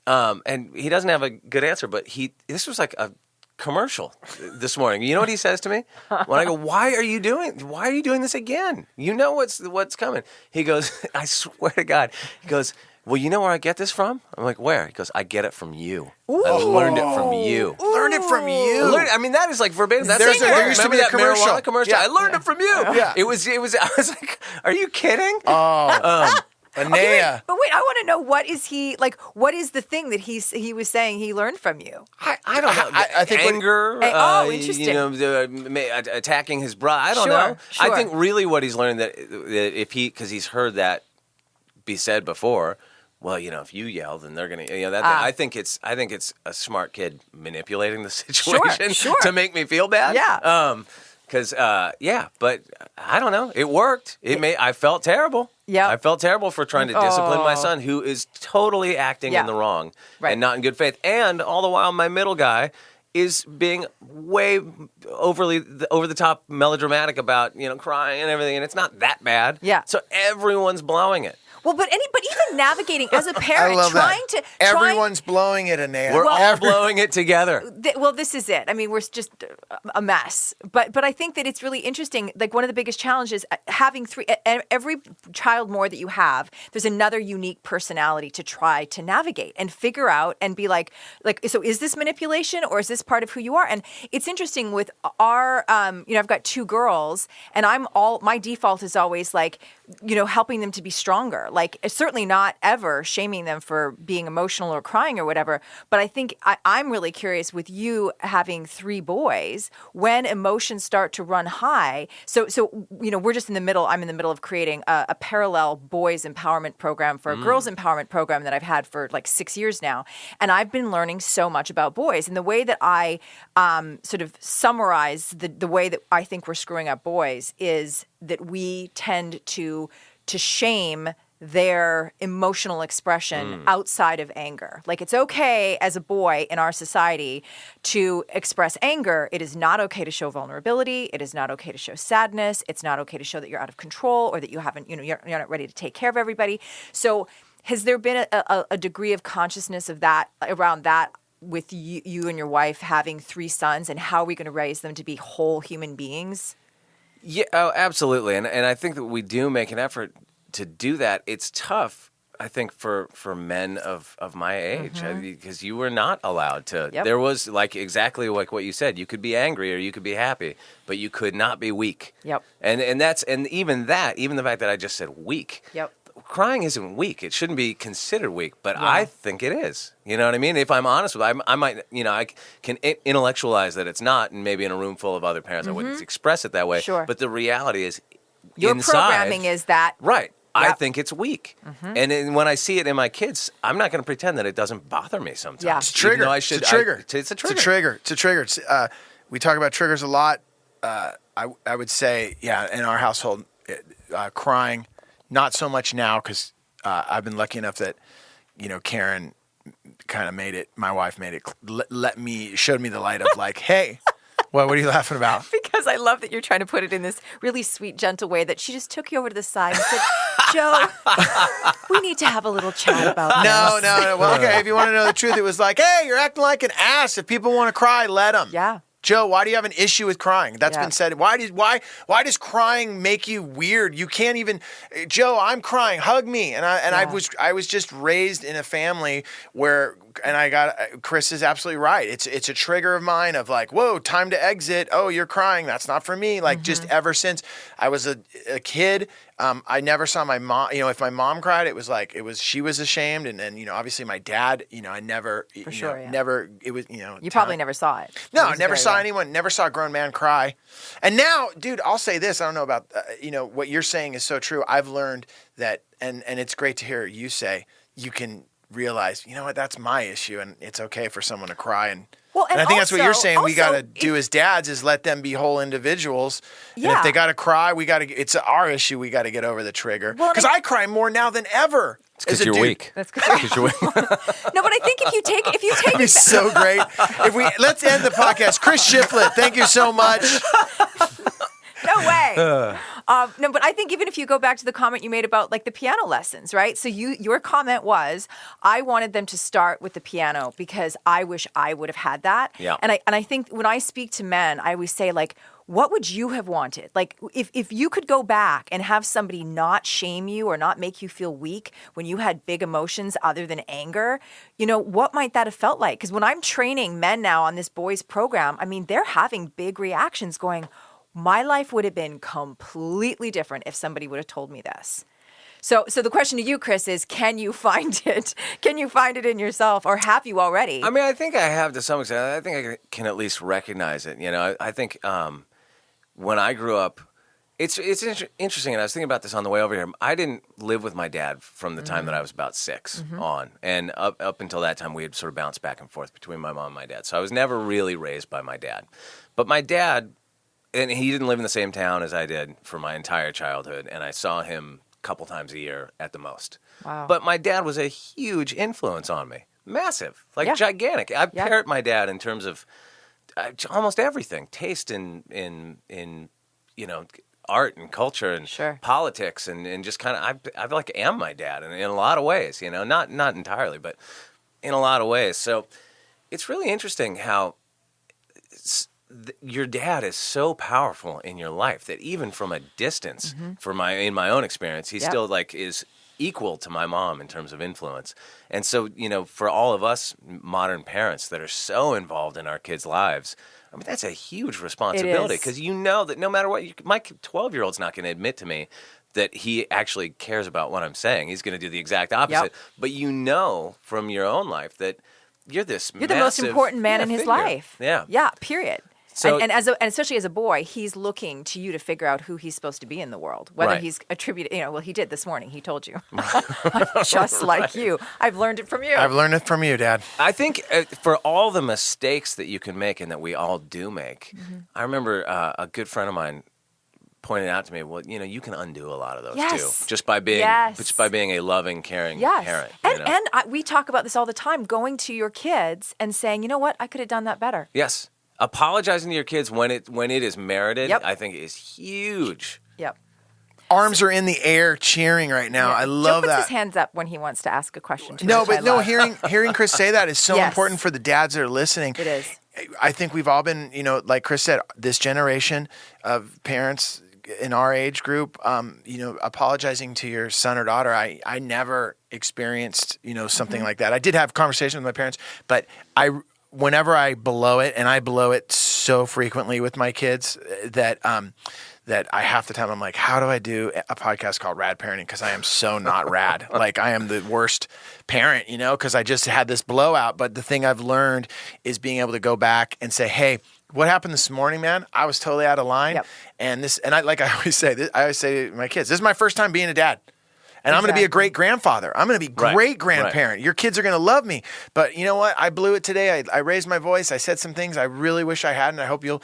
And he doesn't have a good answer, but this was like a commercial this morning. You know what he says to me? When I go, why are you doing this again? You know what's coming. He goes, I swear to God, he goes, well, you know where I get this from? I'm like, where? He goes, I get it from you. Ooh. I learned it from you. Learned it from you. I mean, that is like verbatim. That's there used to be a commercial. Marijuana commercial. Yeah. I learned it from you. Yeah. It was. I was like, are you kidding? Anea. But wait, I want to know what is the thing that he was saying he learned from you? I don't know. I think anger. Interesting. Attacking his brother. I don't know. Sure. I think really what he's learned that because he's heard that be said before. Well, if you yell, then they're gonna. I think it's a smart kid manipulating the situation to make me feel bad. Yeah. But I don't know. It worked. I felt terrible. Yeah. I felt terrible for trying to discipline my son, who is totally acting in the wrong and not in good faith. And all the while, my middle guy is being way over the top melodramatic about, crying and everything, and it's not that bad. Yeah. So everyone's blowing it. Well, but even navigating as a parent, I love trying that. to Everyone's blowing it, Anea. We're all blowing it together. Well, this is it. I mean, we're just a mess. But I think that it's really interesting. Like one of the biggest challenges, having every child more that you have, there's another unique personality to try to navigate and figure out and be like, so is this manipulation or is this part of who you are? And it's interesting with our, I've got 2 girls, and my default is always like, helping them to be stronger. Like, certainly not ever shaming them for being emotional or crying or whatever. But I think I'm really curious with you having 3 boys, when emotions start to run high. So we're just in the middle. I'm in the middle of creating a parallel boys empowerment program for a girls empowerment program that I've had for like 6 years now. And I've been learning so much about boys. And the way that I sort of summarize the way that I think we're screwing up boys is that we tend to shame their emotional expression outside of anger. Like, it's okay as a boy in our society to express anger. It is not okay to show vulnerability. It is not okay to show sadness. It's not okay to show that you're out of control or that you haven't, you're not ready to take care of everybody. So has there been a degree of consciousness of that around that with you and your wife having 3 sons, and how are we going to raise them to be whole human beings? Yeah, absolutely. And I think that we do make an effort to do that. It's tough, I think, for men of my age, because you were not allowed to. Yep. There was exactly like what you said. You could be angry or you could be happy, but you could not be weak. Yep. And even the fact that I just said weak. Yep. Crying isn't weak. It shouldn't be considered weak, but I think it is. You know what I mean? If I'm honest with you, I might, I can intellectualize that it's not, and maybe in a room full of other parents I wouldn't express it that way. Sure. But the reality is, Your inside, programming is that. right. Yep. I think it's weak. And when I see it in my kids, I'm not going to pretend that it doesn't bother me sometimes. Yeah. It's a trigger. It's a trigger. It's a trigger. We talk about triggers a lot. I would say, in our household, crying, not so much now, because I've been lucky enough that, Karen kind of made it, my wife made it, showed me the light of like, hey, what are you laughing about? Because I love that you're trying to put it in this really sweet, gentle way that she just took you over to the side and said, Joe, we need to have a little chat about this. No. Well, okay, if you want to know the truth, it was like, hey, you're acting like an ass. If people want to cry, let them. Yeah. Joe, why do you have an issue with crying? That's been said. Why does crying make you weird? You can't even, Joe, I'm crying, hug me. And I was just raised in a family where, and Chris is absolutely right. It's a trigger of mine of like, whoa, time to exit. Oh, you're crying. That's not for me. Like just ever since I was a kid, I never saw my mom, if my mom cried, she was ashamed. And then, obviously my dad, I never, never, it was, You probably never saw it. No, I never saw anyone, never saw a grown man cry. And now, dude, I'll say this. I don't know about, what you're saying is so true. I've learned that, and it's great to hear you say, you can realize, you know what, that's my issue, and it's okay for someone to cry. And I think that's what you're saying. We got to do as dads is let them be whole individuals. Yeah. And if they got to cry, it's our issue. We got to get over the trigger. Because I cry more now than ever. It's because you're weak. That's because you're weak. No, but I think if you take that'd be so great. Let's end the podcast. Chris Shiflett, thank you so much. No way. No, but I think even if you go back to the comment you made about like the piano lessons, right? So your comment was, I wanted them to start with the piano because I wish I would have had that. Yeah. And I think when I speak to men, I always say like, what would you have wanted? Like if you could go back and have somebody not shame you or not make you feel weak when you had big emotions other than anger, what might that have felt like? Because when I'm training men now on this boys program, I mean, they're having big reactions going, my life would have been completely different if somebody would have told me this. So the question to you, Chris, is can you find it? Can you find it in yourself, or have you already? I mean, I think I have to some extent. I think I can at least recognize it. I think when I grew up, it's interesting, and I was thinking about this on the way over here. I didn't live with my dad from the time that I was about 6 on, and up until that time, we had sort of bounced back and forth between my mom and my dad. So I was never really raised by my dad. But my dad, and he didn't live in the same town as I did for my entire childhood, and I saw him a couple times a year at the most. Wow. But my dad was a huge influence on me. Massive. Gigantic. I parrot my dad in terms of almost everything, taste in art and culture and politics and just kind of I like am my dad in a lot of ways, not entirely, but in a lot of ways. So it's really interesting how your dad is so powerful in your life that even from a distance, in my own experience, he still like is equal to my mom in terms of influence. And so, for all of us modern parents that are so involved in our kids' lives, I mean, that's a huge responsibility because that no matter what, my 12-year-old's not going to admit to me that he actually cares about what I'm saying. He's going to do the exact opposite. Yep. But from your own life that you're the most important man in his life. Yeah. Yeah, period. So, and especially as a boy, he's looking to you to figure out who he's supposed to be in the world. Whether he's attributed, he did this morning. He told you. Just like you. I've learned it from you. I've learned it from you, Dad. I think for all the mistakes that you can make and that we all do make, I remember a good friend of mine pointed out to me, well, you can undo a lot of those too, just by being a loving, caring parent. And we talk about this all the time, going to your kids and saying, you know what, I could have done that better. Yes. Apologizing to your kids when it is merited, I think is huge. Yep. Arms are in the air cheering right now. I love Joe that. Puts his hands up when he wants to ask a question. Hearing Chris say that is so important for the dads that are listening. It is. I think we've all been, like Chris said, this generation of parents in our age group, apologizing to your son or daughter. I never experienced, something like that. I did have conversations with my parents, but whenever I blow it, and I blow it so frequently with my kids that I half the time I'm like, how do I do a podcast called Rad Parenting? Because I am so not rad. Like I am the worst parent, because I just had this blowout. But the thing I've learned is being able to go back and say, hey, what happened this morning, man? I was totally out of line. Yep. I always say to my kids, this is my first time being a dad. And I'm going to be a great grandfather. I'm going to be great grandparent. Right. Your kids are going to love me. But you know what? I blew it today. I raised my voice. I said some things I really wish I hadn't. I hope you'll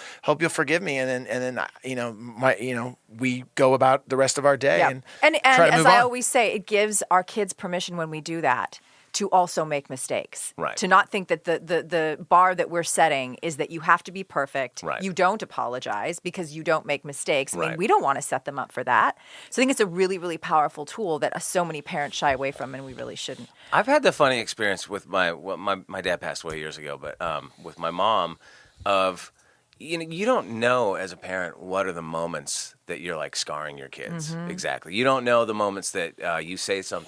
forgive me. And then we go about the rest of our day and try to move on. And as I always say, it gives our kids permission when we do that to also make mistakes. Right. To not think that the bar that we're setting is that you have to be perfect. Right. You don't apologize because you don't make mistakes. I mean, we don't want to set them up for that. So I think it's a really, really powerful tool that so many parents shy away from, and we really shouldn't. I've had the funny experience with my dad passed away years ago, but with my mom of, you don't know as a parent what are the moments that you're like scarring your kids. Exactly. You don't know the moments that you say some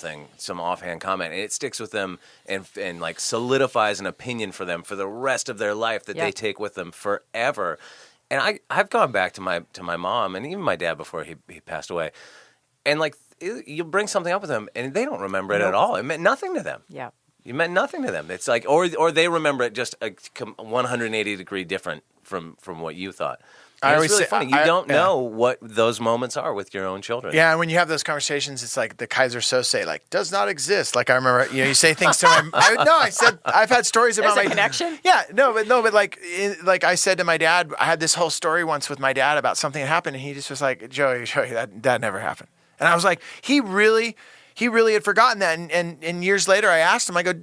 offhand comment and it sticks with them and like solidifies an opinion for them for the rest of their life that they take with them forever. And I've gone back to my mom and even my dad before he passed away, and like you bring something up with them and they don't remember it at all. It meant nothing to them. Yeah. You meant nothing to them. It's like, or they remember it just 180 degree different from what you thought. And it's really funny. You don't know what those moments are with your own children. Yeah, and when you have those conversations, it's like the Kaiser Sose, like, does not exist. Like I remember, you say things to my. I said I've had stories about my connection. Yeah, but like I said to my dad, I had this whole story once with my dad about something that happened, and he just was like, Joey, that never happened. And I was like, he really had forgotten that. And years later, I asked him, I go,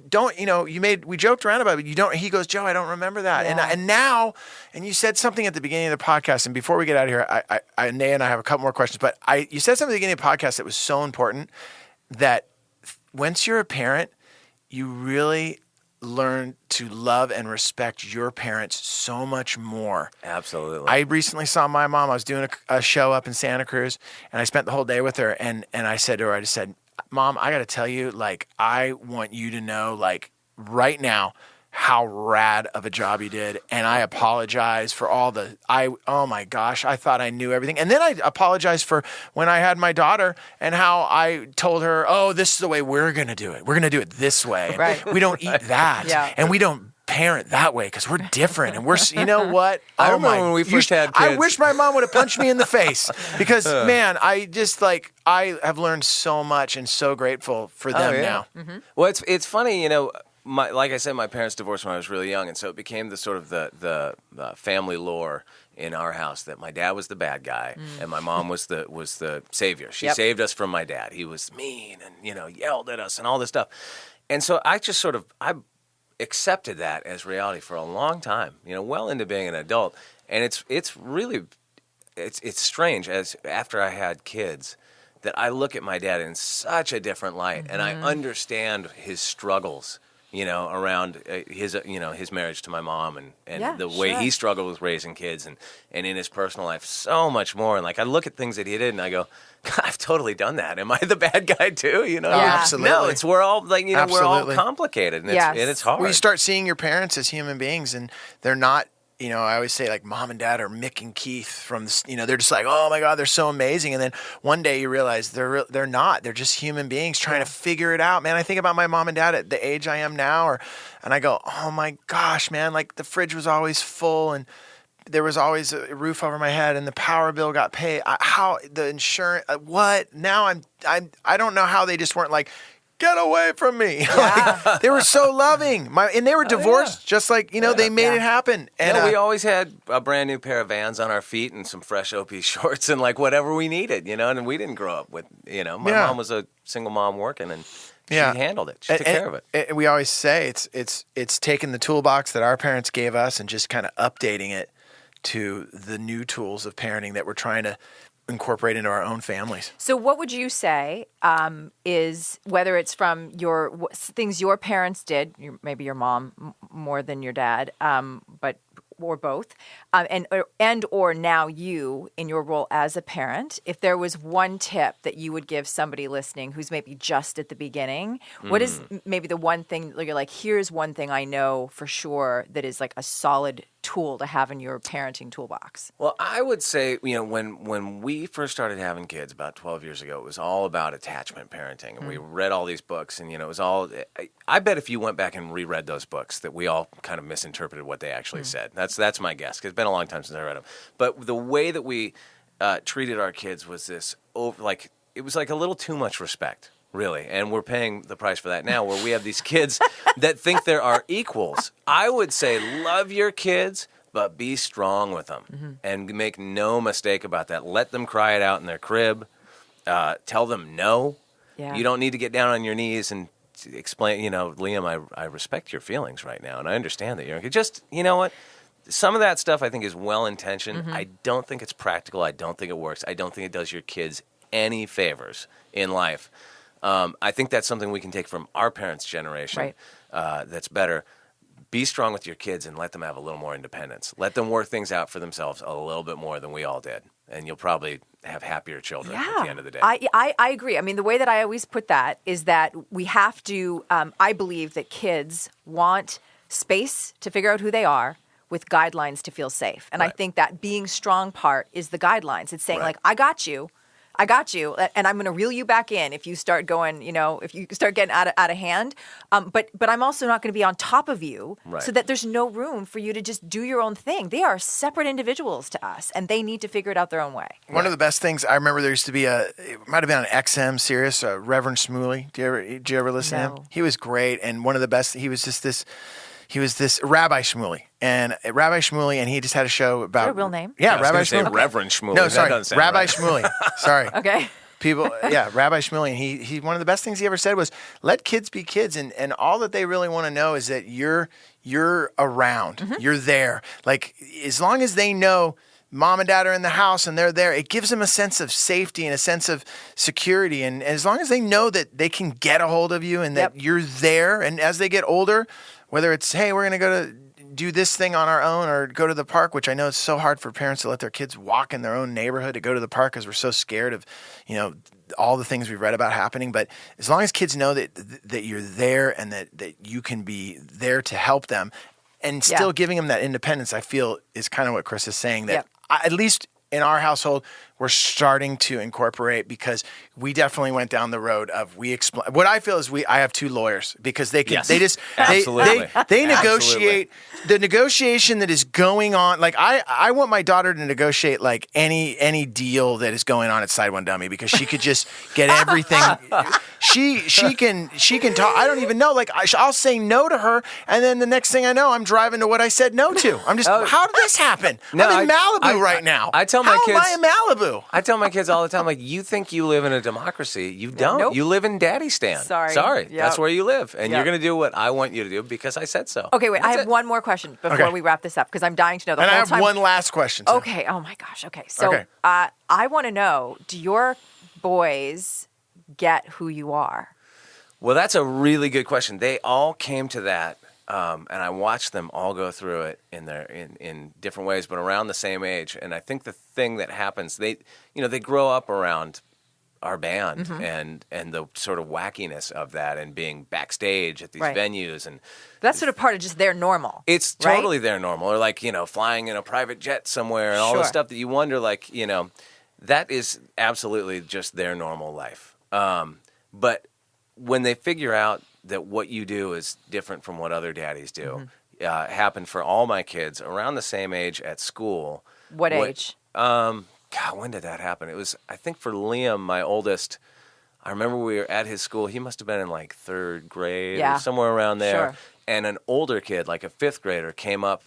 we joked around about it, but you don't. He goes, Joe, I don't remember that. Yeah. And now, you said something at the beginning of the podcast. And before we get out of here, Anea and I have a couple more questions. But you said something at the beginning of the podcast that was so important that once you're a parent, you really learn to love and respect your parents so much more. Absolutely. I recently saw my mom. I was doing a show up in Santa Cruz, and I spent the whole day with her. And I said to her, I just said, Mom, I got to tell you, like, I want you to know, like, right now, how rad of a job you did. And I apologize for oh my gosh, I thought I knew everything. And then I apologized for when I had my daughter and how I told her, oh, this is the way we're going to do it. We're going to do it this way. Right. We don't eat that. Yeah. And we don't parent that way because we're different. And we're, you know what? I remember when we first had kids. I wish my mom would have punched me in the face because, man, I just I have learned so much and so grateful for them now. Mm-hmm. Well, it's funny, like I said, my parents divorced when I was really young, and so it became the sort of the family lore in our house that my dad was the bad guy and my mom was the savior. She saved us from my dad. He was mean and yelled at us and all this stuff. And so I just accepted that as reality for a long time, well into being an adult. And it's really strange as after I had kids that I look at my dad in such a different light and I understand his struggles, around his marriage to my mom and the way he struggled with raising kids and in his personal life so much more. And like I look at things that he did and I go, God, I've totally done that. Am I the bad guy too? Absolutely. No, we're all we're all complicated and it's hard. Well, you start seeing your parents as human beings and they're not. I always say like mom and dad are Mick and Keith from they're just like, oh my God, they're so amazing. And then one day you realize they're not. They're just human beings trying to figure it out. Man, I think about my mom and dad at the age I am now, and I go, oh my gosh, man, like the fridge was always full and there was always a roof over my head and the power bill got paid. How the insurance, what? Now I don't know how they just weren't like, get away from me. Yeah. Like, they were so loving. And they were divorced, just like, they made it happen. And we always had a brand new pair of Vans on our feet and some fresh OP shorts and like whatever we needed, and we didn't grow up with, my mom was a single mom working and she handled it. She took care of it. And we always say it's taking the toolbox that our parents gave us and just kind of updating it to the new tools of parenting that we're trying to incorporate into our own families. So what would you say is, whether it's from things your parents did, maybe your mom more than your dad, or both, or now you in your role as a parent, if there was one tip that you would give somebody listening who's maybe just at the beginning, what is maybe the one thing you're like, here's one thing I know for sure that is like a solid tool to have in your parenting toolbox? Well, I would say, when we first started having kids about 12 years ago, it was all about attachment parenting. And we read all these books and, it was all, I bet if you went back and reread those books that we all kind of misinterpreted what they actually said. That's my guess, because it's been a long time since I read them. But the way that we treated our kids was it was like a little too much respect. Really, and we're paying the price for that now, where we have these kids that think there are equals. I would say love your kids, but be strong with them, and make no mistake about that. Let them cry it out in their crib. Tell them no. Yeah. You don't need to get down on your knees and explain, Liam, I respect your feelings right now, and I understand that you're just, what? Some of that stuff I think is well-intentioned. I don't think it's practical. I don't think it works. I don't think it does your kids any favors in life. I think that's something we can take from our parents' generation. Right. That's better. Be strong with your kids and let them have a little more independence. Let them work things out for themselves a little bit more than we all did. And you'll probably have happier children at the end of the day. I agree. I mean, the way that I always put that is that we have to, I believe that kids want space to figure out who they are with guidelines to feel safe. And I think that being strong part is the guidelines. It's saying like, I got you, and I'm going to reel you back in if you start going, if you start getting out of hand. But I'm also not going to be on top of you so that there's no room for you to just do your own thing. They are separate individuals to us, and they need to figure it out their own way. One of the best things, I remember there used to be it might have been an XM Sirius, Reverend Shmuley. Did you ever listen to him? He was great, and one of the best, he was this Rabbi Shmuley. And Rabbi Shmuley, and he just had a show about... Is that a real name? Yeah, Rabbi Shmuley. Reverend Shmuley. No, sorry, Rabbi right. Shmuley. Sorry. Okay. Rabbi Shmuley, and he one of the best things he ever said was, let kids be kids, and all that they really want to know is that you're around, you're there. Like, as long as they know mom and dad are in the house and they're there, it gives them a sense of safety and a sense of security, and as long as they know that they can get a hold of you and that you're there, and as they get older, whether it's, hey, we're going to go to do this thing on our own or go to the park, which I know it's so hard for parents to let their kids walk in their own neighborhood to go to the park because we're so scared of, all the things we've read about happening. But as long as kids know that you're there and that you can be there to help them and still giving them that independence, I feel is kind of what Chris is saying, that at least in our household, we're starting to incorporate, because we definitely went down the road of what I feel is I have two lawyers, because they can they negotiate the negotiation that is going on. Like I want my daughter to negotiate like any deal that is going on at Side One Dummy, because she could just get everything. She can talk. I don't even know. Like I'll say no to her, and then the next thing I know, I'm driving to what I said no to. I'm just how did this happen? I'm in Malibu right now. I tell my kids. How am I in Malibu? clue. I tell my kids all the time, like, you think you live in a democracy. You don't. Nope. You live in Daddy Stan. Sorry. Yep. That's where you live. And Yep. you're going to do what I want you to do because I said so. Okay, wait. I That's have it. one more question before we wrap this up because I'm dying to know the And I whole have time. one last question. Too. Okay. Oh my gosh. Okay. So Okay. I want to know: do your boys get who you are? Well, that's a really good question. They all came to that, and I watched them all go through it in different ways, but around the same age. And I think the thing that happens, they grow up around our band and the sort of wackiness of that, and being backstage at these venues, and That's sort of part of just their normal. it's totally their normal. Or like flying in a private jet somewhere, and all the Sure. stuff that you wonder, like that is absolutely just their normal life. But when they figure out that what you do is different from what other daddies do, happened for all my kids around the same age at school. What age? God, when did that happen? It was, I think, for Liam, my oldest. I remember we were at his school. He must have been in like third grade or somewhere around there. Sure. And an older kid, like a fifth grader, came up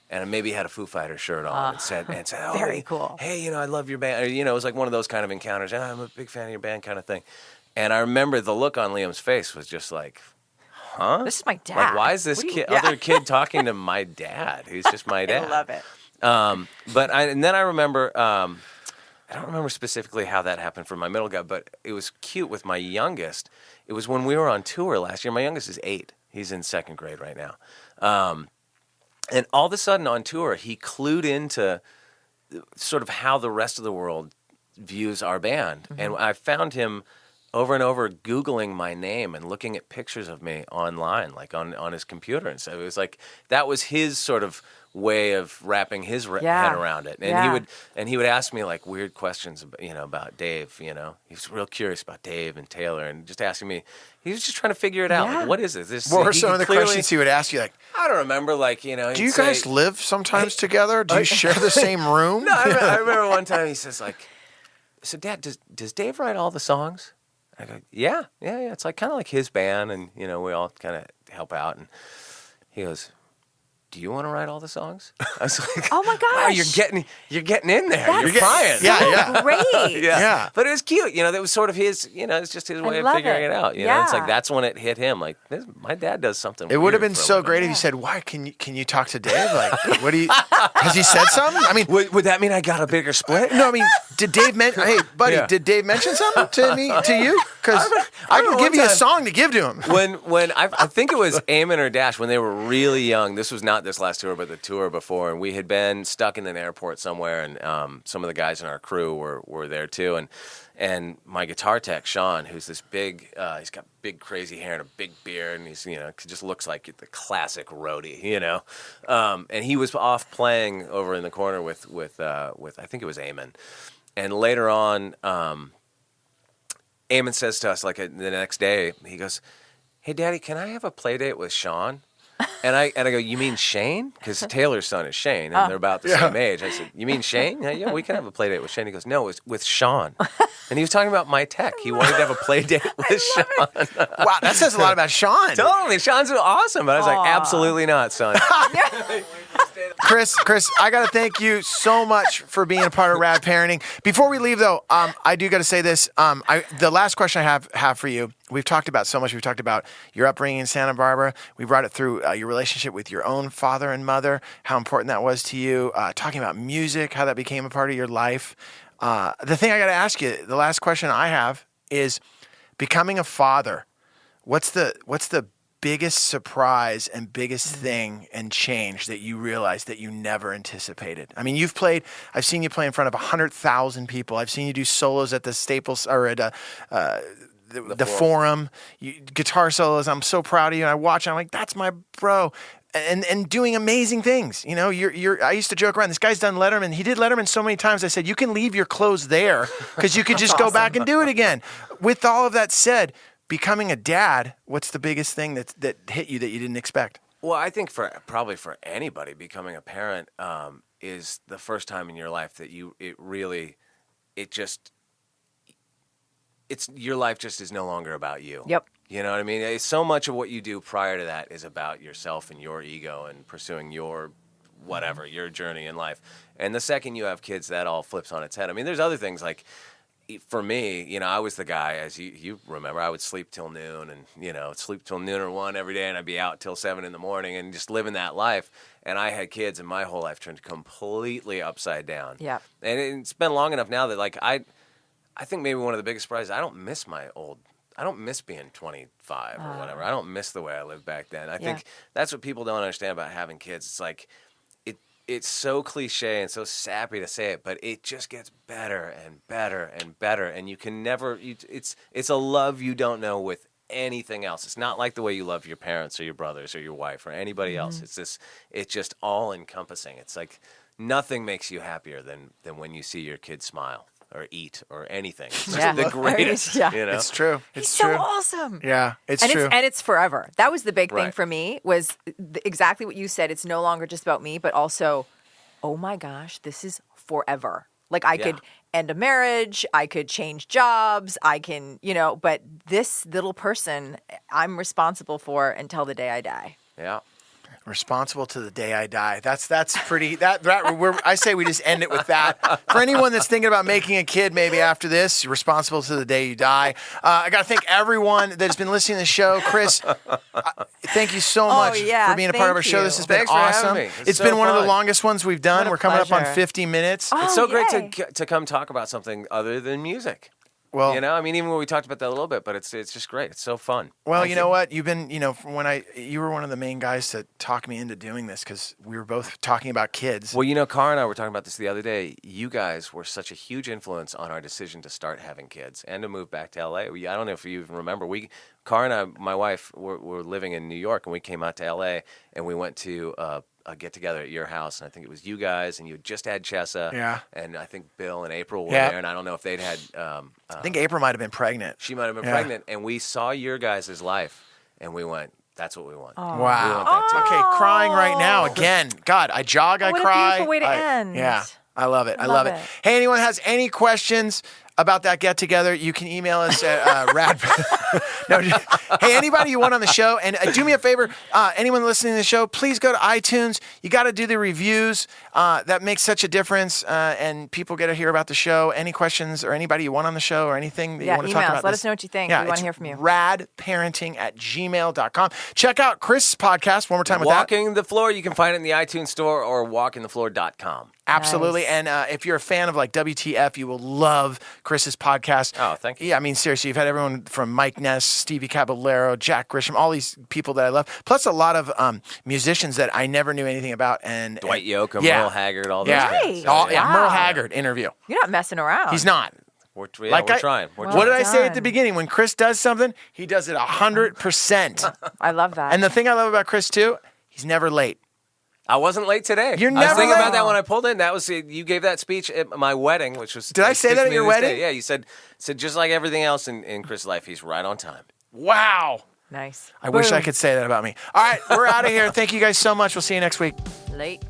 and maybe had a Foo Fighters shirt on and said, "Oh, very cool. Hey, I love your band." Or, it was like one of those kind of encounters. "I'm a big fan of your band," kind of thing. And I remember the look on Liam's face was just like, huh? This is my dad. Like, why is this other kid talking to my dad? He's just my dad. I love it. And then I remember, I don't remember specifically how that happened for my middle guy, but it was cute with my youngest. It was when we were on tour last year. My youngest is 8. He's in second grade right now. And all of a sudden on tour, he clued into sort of how the rest of the world views our band. And I found him over and over Googling my name and looking at pictures of me online, like on his computer. And so it was like, that was his sort of way of wrapping his head around it. And he would ask me like weird questions, about Dave. He was real curious about Dave and Taylor, and just asking me. He was just trying to figure it out. Yeah. Like, what is this? What were some of the questions he would ask you? Like, I don't remember. Like, do you guys live sometimes together? Do you share the same room? No, I remember one time he says like, "So Dad, does Dave write all the songs?" I go, yeah. It's like kind of like his band, and we all kind of help out. And he goes, "Do you want to write all the songs?" I was like, Oh my gosh. Wow, you're getting in there. That's You're trying. Yeah. Great. Yeah. But it was cute. That was sort of his. It's just his way of love figuring it. it out. Yeah. It's like that's when it hit him. Like my dad does something. It would have weird been for a so living. great if you said, "Why can you talk to Dave? Like, what do you? Has he said something? I mean, Would that mean I got a bigger split? no. I mean, did Dave Hey, buddy, Yeah. did Dave mention something to you? Because I can remember give one you a time- song to give to him. When I think it was Eamon or Dash when they were really young. This was not this last tour, but the tour before, and we had been stuck in an airport somewhere, and some of the guys in our crew were there too, and my guitar tech Sean, who's this big, he's got big crazy hair and a big beard, and he's just looks like the classic roadie, and he was off playing over in the corner with I think it was Eamon, and later on. Eamon says to us, like the next day, he goes, "Hey, Daddy, can I have a play date with Sean?" And I go, "You mean Shane?" Because Taylor's son is Shane, and they're about the same age. I said, "You mean Shane? Yeah, we can have a play date with Shane." He goes, "No, it's with Sean." And he was talking about my tech. He wanted to have a play date with Sean. Wow, that says a lot about Sean. Totally, Sean's awesome. But I was like, "Absolutely not, son." Chris, I got to thank you so much for being a part of Rad Parenting. Before we leave, though, I do got to say this. The last question I have for you, we've talked about so much. We've talked about your upbringing in Santa Barbara. We brought it through your relationship with your own father and mother, how important that was to you, talking about music, how that became a part of your life. The thing I got to ask you, the last question I have is becoming a father. What's the biggest surprise and biggest thing and change that you realized that you never anticipated? I mean, I've seen you play in front of 100,000 people. I've seen you do solos at the Staples or at the Forum. Guitar solos. I'm so proud of you. And I watch, I'm like, that's my bro. And doing amazing things. I used to joke around. This guy's done Letterman. He did Letterman so many times. I said, you can leave your clothes there because you could just go back and do it again. With all of that said, becoming a dad, what's the biggest thing that hit you that you didn't expect? Well, I think probably for anybody, becoming a parent is the first time in your life that your life just is no longer about you. Yep. You know what I mean? So much of what you do prior to that is about yourself and your ego and pursuing your whatever, your journey in life. And the second you have kids, that all flips on its head. I mean, there's other things like, for me, you know, I was the guy, as you remember, I would sleep till noon and, you know, sleep till noon or 1 every day, and I'd be out till 7 in the morning and just living that life. And I had kids, and my whole life turned completely upside down. Yeah. And it's been long enough now that, like, I think maybe one of the biggest surprises, I don't miss being 25 or whatever. I don't miss the way I lived back then. I think that's what people don't understand about having kids. It's like, it's so cliche and so sappy to say it, but it just gets better and better and better. And you can never, it's a love you don't know with anything else. It's not like the way you love your parents or your brothers or your wife or anybody else. It's just all encompassing. It's like nothing makes you happier than when you see your kid smile or eat or anything. It's just the greatest. You know? It's true. He's so awesome. Yeah, it's true. And it's forever. That was the big thing for me, was exactly what you said. It's no longer just about me, but also, oh my gosh, this is forever. Like I could end a marriage, I could change jobs, I can, you know, but this little person I'm responsible for until the day I die. Yeah. Responsible to the day I die. That's pretty. I say we just end it with that. For anyone that's thinking about making a kid, maybe after this, responsible to the day you die. I got to thank everyone that has been listening to the show. Chris, thank you so much for being a part of our show. This has been awesome. It's been one of the longest ones we've done. We're coming up on 50 minutes. It's so great to come talk about something other than music. Well, you know, I mean, even when we talked about that a little bit, but it's just great. It's so fun. Well, you know what? You've been, you know, you were one of the main guys to talk me into doing this because we were both talking about kids. Well, you know, Cara and I were talking about this the other day. You guys were such a huge influence on our decision to start having kids and to move back to LA. I don't know if you even remember. Cara and I, my wife, were living in New York, and we came out to LA, and we went to a get together at your house, and I think it was you guys, and you just had Chessa, and I think Bill and April were there, and I don't know if they'd had. I think April might have been pregnant. She might have been pregnant, and we saw your guys' life, and we went, "That's what we want." Wow. We want that too. Okay, crying right now again. God, I jog, I what cry. What a beautiful way to end. Yeah, I love it. I love it. Hey, anyone has any questions about that get together, you can email us at rad. Hey, anybody you want on the show, and do me a favor, anyone listening to the show, please go to iTunes. You got to do the reviews. That makes such a difference, and people get to hear about the show. Any questions or anybody you want on the show or anything that you want to talk about? Let us know what you think. We want to hear from you. radparenting@gmail.com. Check out Chris' podcast one more time with that. Walking the Floor. You can find it in the iTunes store or walkingthefloor.com. Absolutely. Nice. And if you're a fan of like WTF, you will love Chris's podcast. Oh, thank you. Yeah, I mean, seriously, you've had everyone from Mike Ness, Stevie Caballero, Jack Grisham, all these people that I love, plus a lot of musicians that I never knew anything about. And Dwight Yoakam, Merle Haggard, all those guys. Merle Haggard interview. You're not messing around. He's not. We're trying. What did I say at the beginning? When Chris does something, he does it 100%. I love that. And the thing I love about Chris, too, he's never late. I wasn't late today. You're never I was thinking late. about that when I pulled in. That was you gave that speech at my wedding, which was. Did I say that at your wedding? Yeah, you said just like everything else in Chris' life, he's right on time. Wow. Nice. I wish I could say that about me. All right, we're out of here. Thank you guys so much. We'll see you next week. Late.